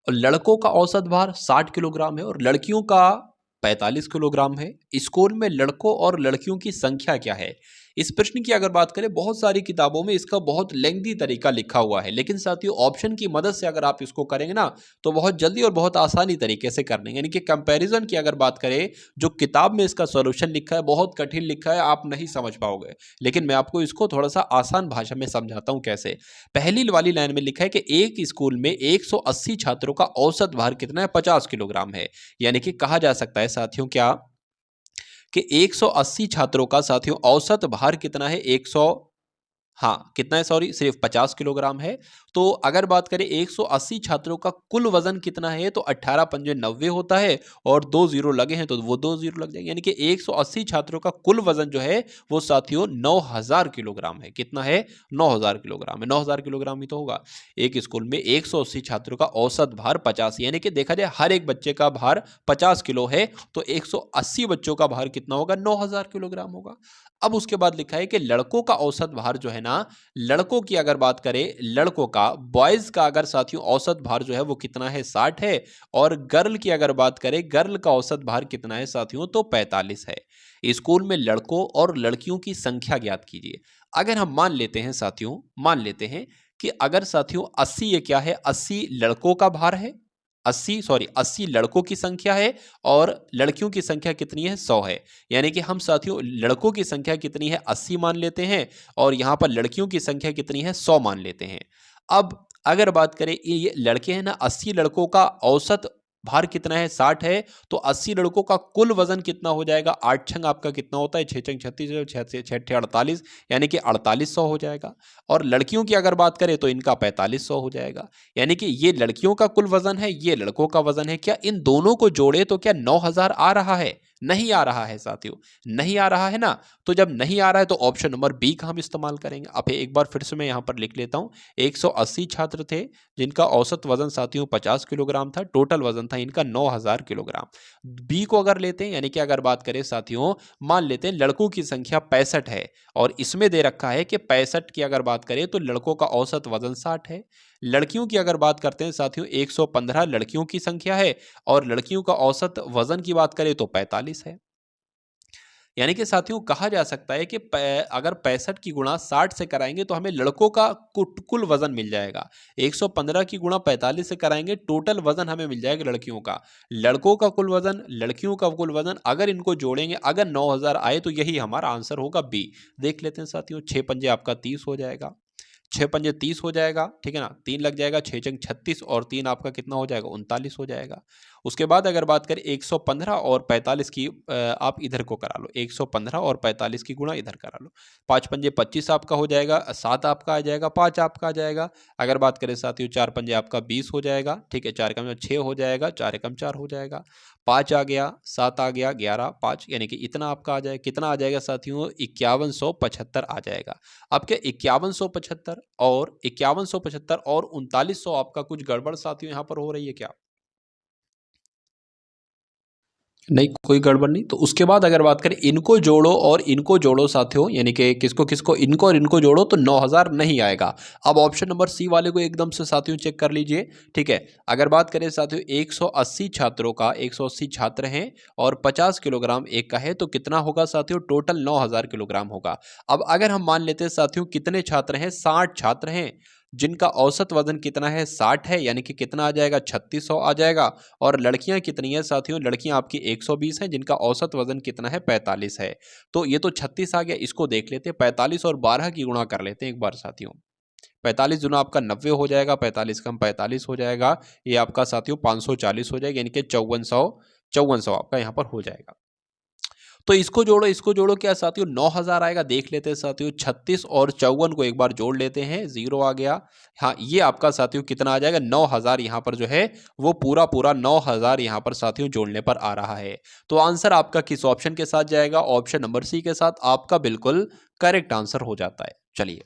और लड़कों का औसत भार 60 किलोग्राम है और लड़कियों का 45 किलोग्राम है। स्कूल में लड़कों और लड़कियों की संख्या क्या है। इस प्रश्न की अगर बात करें, बहुत सारी किताबों में इसका बहुत लेंथी तरीका लिखा हुआ है, लेकिन साथियों ऑप्शन की मदद से अगर आप इसको करेंगे ना, तो बहुत जल्दी और बहुत आसानी तरीके से कर लेंगे। यानी कि कंपैरिजन की अगर बात करें, जो किताब में इसका सॉल्यूशन लिखा है बहुत कठिन लिखा है, आप नहीं समझ पाओगे, लेकिन मैं आपको इसको थोड़ा सा आसान भाषा में समझाता हूं कैसे। पहली वाली लाइन में लिखा है कि एक स्कूल में 180 छात्रों का औसत भार कितना है, 50 किलोग्राम है। यानी कि कहा जा सकता है साथियों क्या, कि 180 छात्रों का साथियों औसत भार कितना है, 100, हाँ कितना है, सॉरी सिर्फ 50 किलोग्राम है। तो अगर बात करें 180 छात्रों का कुल वजन कितना है, तो 18 पंजे 90 होता है, और 2 जीरो लगे हैं तो वो 2 जीरो लग जाएंगे, यानी कि 180 छात्रों का कुल वजन जो है वो साथियों 9000 किलोग्राम है। कितना है, 9000 किलोग्राम है, 9000 किलोग्राम ही तो होगा। एक स्कूल में 180 छात्रों का औसत भार 50, यानी कि देखा जाए हर एक बच्चे का भार 50 किलो है, तो 180 बच्चों का भार कितना होगा, 9000 किलोग्राम होगा। अब उसके बाद लिखा है कि लड़कों का औसत भार जो है ना, लड़कों की अगर बात करें, लड़कों का बॉयज का अगर साथियों औसत भार जो है वो कितना है, 60 है, और गर्ल की अगर बात करें, गर्ल का औसत भार कितना है साथियों, तो 45 है। स्कूल में लड़कों और लड़कियों की संख्या ज्ञात कीजिए। अगर हम मान लेते हैं साथियों, मान लेते हैं कि अगर साथियों 80 ये क्या है, 80 लड़कों का भार है, 80 लड़कों की संख्या है, और लड़कियों की संख्या कितनी है, 100 है। यानी कि हम साथियों लड़कों की संख्या कितनी है, 80 मान लेते हैं, और यहां पर लड़कियों की संख्या कितनी है, 100 मान लेते हैं। अब अगर बात करें, ये लड़के हैं ना, 80 लड़कों का औसत भार कितना है, 60 है, तो 80 लड़कों का कुल वजन कितना हो जाएगा, 8 छंग आपका कितना होता है, 6 छंग 36, 6 48, यानी कि 4800 हो जाएगा। और लड़कियों की अगर बात करें तो इनका 4500 हो जाएगा। यानी कि ये लड़कियों का कुल वजन है, ये लड़कों का वजन है। क्या इन दोनों को जोड़े तो क्या 9000 आ रहा है, नहीं आ रहा है साथियों, नहीं आ रहा है ना। तो जब नहीं आ रहा है तो ऑप्शन नंबर बी का हम इस्तेमाल करेंगे। अब एक बार फिर से मैं यहाँ पर लिख लेता हूँ। 180 छात्र थे जिनका औसत वजन साथियों 50 किलोग्राम था, टोटल वजन था इनका 9000 किलोग्राम। बी को अगर लेते हैं, यानी कि अगर बात करें साथियों, मान लेते हैं लड़कों की संख्या 65 है और इसमें दे रखा है कि 65 की अगर बात करें तो लड़कों का औसत वजन 60 है। लड़कियों की अगर बात करते हैं साथियों, 115 लड़कियों की संख्या है और लड़कियों का औसत वजन की बात करें तो 45 है। यानी कि साथियों कहा जा सकता है कि अगर 65 की गुणा 60 से कराएंगे तो हमें लड़कों का कुल वजन मिल जाएगा। 115 की गुणा 45 से कराएंगे, टोटल वजन हमें मिल जाएगा लड़कियों का। लड़कों का कुल वजन, लड़कियों का कुल वजन, अगर इनको जोड़ेंगे, अगर 9000 आए तो यही हमारा आंसर होगा बी। देख लेते हैं साथियों, 6 पंजे आपका 30 हो जाएगा, 6 पंजे 30 हो जाएगा, ठीक है ना, 3 लग जाएगा, 6 चंग 36 और 3 आपका कितना हो जाएगा, 39 हो जाएगा। उसके बाद अगर बात करें 115 और 45 की, आप इधर को करा लो, 115 और 45 की गुणा इधर करा लो। 5 पंजे 25 आपका हो जाएगा, 7 आपका आ जाएगा, 5 आपका आ जाएगा। अगर बात करें साथियों 4 पंजे आपका 20 हो जाएगा, ठीक है, 4 कम 6 हो जाएगा, 4 एकम 4 हो जाएगा, 5 आ गया, 7 आ गया, 11, 5 यानी कि इतना आपका आ जाएगा। कितना आ जाएगा साथियों, 5175 आ जाएगा। अब क्या 5175 और 5175 और 3900 आपका कुछ गड़बड़ साथियों यहाँ पर हो रही है क्या? नहीं, कोई गड़बड़ नहीं। तो उसके बाद अगर बात करें इनको जोड़ो और इनको जोड़ो साथियों, यानी कि किसको किसको, इनको और इनको जोड़ो तो 9000 नहीं आएगा। अब ऑप्शन नंबर सी वाले को एकदम से साथियों चेक कर लीजिए, ठीक है। अगर बात करें साथियों 180 छात्रों का, 180 छात्र हैं और 50 किलोग्राम एक का है, तो कितना होगा साथियों, टोटल 9000 किलोग्राम होगा। अब अगर हम मान लेते हैं साथियों कितने छात्र हैं, 60 छात्र हैं जिनका औसत वजन कितना है, 60 है, यानी कि कितना आ जाएगा, 3600 आ जाएगा। और लड़कियां कितनी है साथियों, लड़कियां आपकी 120 हैं जिनका औसत वजन कितना है, 45 है। तो ये तो 36 आ गया, इसको देख लेते हैं, 45 और 12 की गुणा कर लेते हैं एक बार साथियों। 45 गुना आपका 90 हो जाएगा, 45 कम 45 हो जाएगा, ये आपका साथियों 540 हो जाएगा, यानी कि 5400 आपका यहाँ पर हो जाएगा। तो इसको जोड़ो क्या साथियों, 9000 आएगा। देख लेते हैं साथियों, 36 और 54 को एक बार जोड़ लेते हैं, 0 आ गया। हाँ, ये आपका साथियों कितना आ जाएगा, 9000 यहाँ पर जो है वो पूरा पूरा 9000 यहाँ पर साथियों जोड़ने पर आ रहा है। तो आंसर आपका किस ऑप्शन के साथ जाएगा, ऑप्शन नंबर सी के साथ आपका बिल्कुल करेक्ट आंसर हो जाता है। चलिए,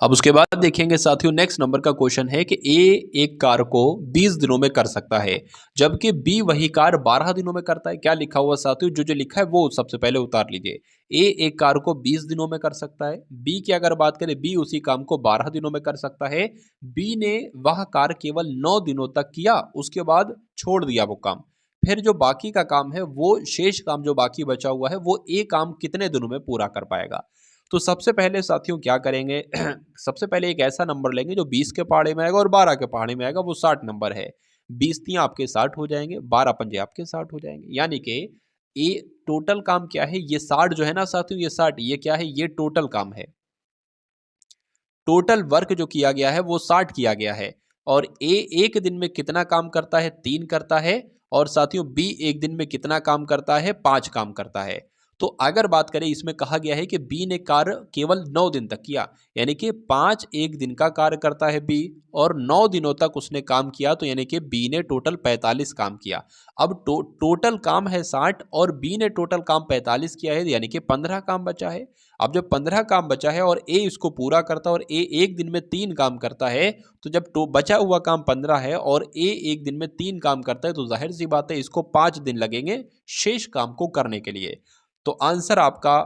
अब उसके बाद देखेंगे साथियों, नेक्स्ट नंबर का क्वेश्चन है कि ए एक कार को 20 दिनों में कर सकता है जबकि बी वही कार 12 दिनों में करता है। क्या लिखा हुआ साथियों, जो जो लिखा है वो सबसे पहले उतार लीजिए। ए एक कार को 20 दिनों में कर सकता है, बी की अगर बात करें, बी उसी काम को 12 दिनों में कर सकता है। बी ने वह कार केवल 9 दिनों तक किया, उसके बाद छोड़ दिया वो काम। फिर जो बाकी का काम है, वो शेष काम जो बाकी बचा हुआ है, वो ए काम कितने दिनों में पूरा कर पाएगा। तो सबसे पहले साथियों क्या करेंगे सबसे पहले एक ऐसा नंबर लेंगे जो 20 के पहाड़े में आएगा और 12 के पहाड़े में आएगा, वो 60 नंबर है। 20 तियां आपके 60 हो जाएंगे, 12 पंजे आपके 60 हो जाएंगे, यानी कि ये टोटल काम क्या है, ये 60 जो है ना साथियों, ये 60, ये क्या है, ये टोटल काम है। टोटल वर्क जो किया गया है वो 60 किया गया है। और ए एक दिन में कितना काम करता है, 3 करता है। और साथियों बी एक दिन में कितना काम करता है, 5 काम करता है। तो अगर बात करें, इसमें कहा गया है कि बी ने कार्य केवल 9 दिन तक किया, यानी कि 5 एक दिन का कार्य करता है बी, और 9 दिनों तक उसने काम किया, तो यानी कि बी ने टोटल 45 काम किया। अब टोटल काम है 60 और बी ने टोटल काम 45 किया है, यानी कि 15 काम बचा है। अब जब 15 काम बचा है और ए इसको पूरा करता है और ए एक दिन में 3 काम करता है, तो जब बचा हुआ काम 15 है और ए एक दिन में 3 काम करता है, तो जाहिर सी बात है इसको 5 दिन लगेंगे शेष काम को करने के लिए। तो आंसर आपका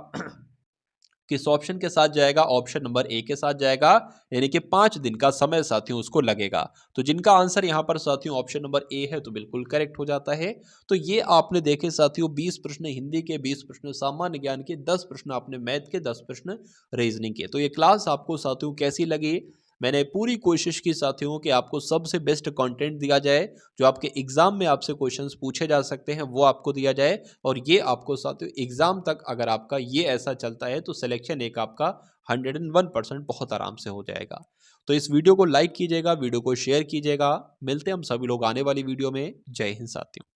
किस ऑप्शन के साथ जाएगा, ऑप्शन नंबर ए के साथ जाएगा, यानी कि 5 दिन का समय साथियों उसको लगेगा। तो जिनका आंसर यहां पर साथियों ऑप्शन नंबर ए है, तो बिल्कुल करेक्ट हो जाता है। तो ये आपने देखे साथियों 20 प्रश्न हिंदी के, 20 प्रश्न सामान्य ज्ञान के, 10 प्रश्न आपने मैथ के, 10 प्रश्न रीजनिंग के। तो ये क्लास आपको साथियों कैसी लगी, मैंने पूरी कोशिश की साथियों कि आपको सबसे बेस्ट कंटेंट दिया जाए, जो आपके एग्जाम में आपसे क्वेश्चंस पूछे जा सकते हैं वो आपको दिया जाए। और ये आपको साथियों एग्जाम तक अगर आपका ये ऐसा चलता है तो सिलेक्शन एक आपका 101% बहुत आराम से हो जाएगा। तो इस वीडियो को लाइक कीजिएगा, वीडियो को शेयर कीजिएगा। मिलते हैं हम सभी लोग आने वाली वीडियो में। जय हिंद साथियों।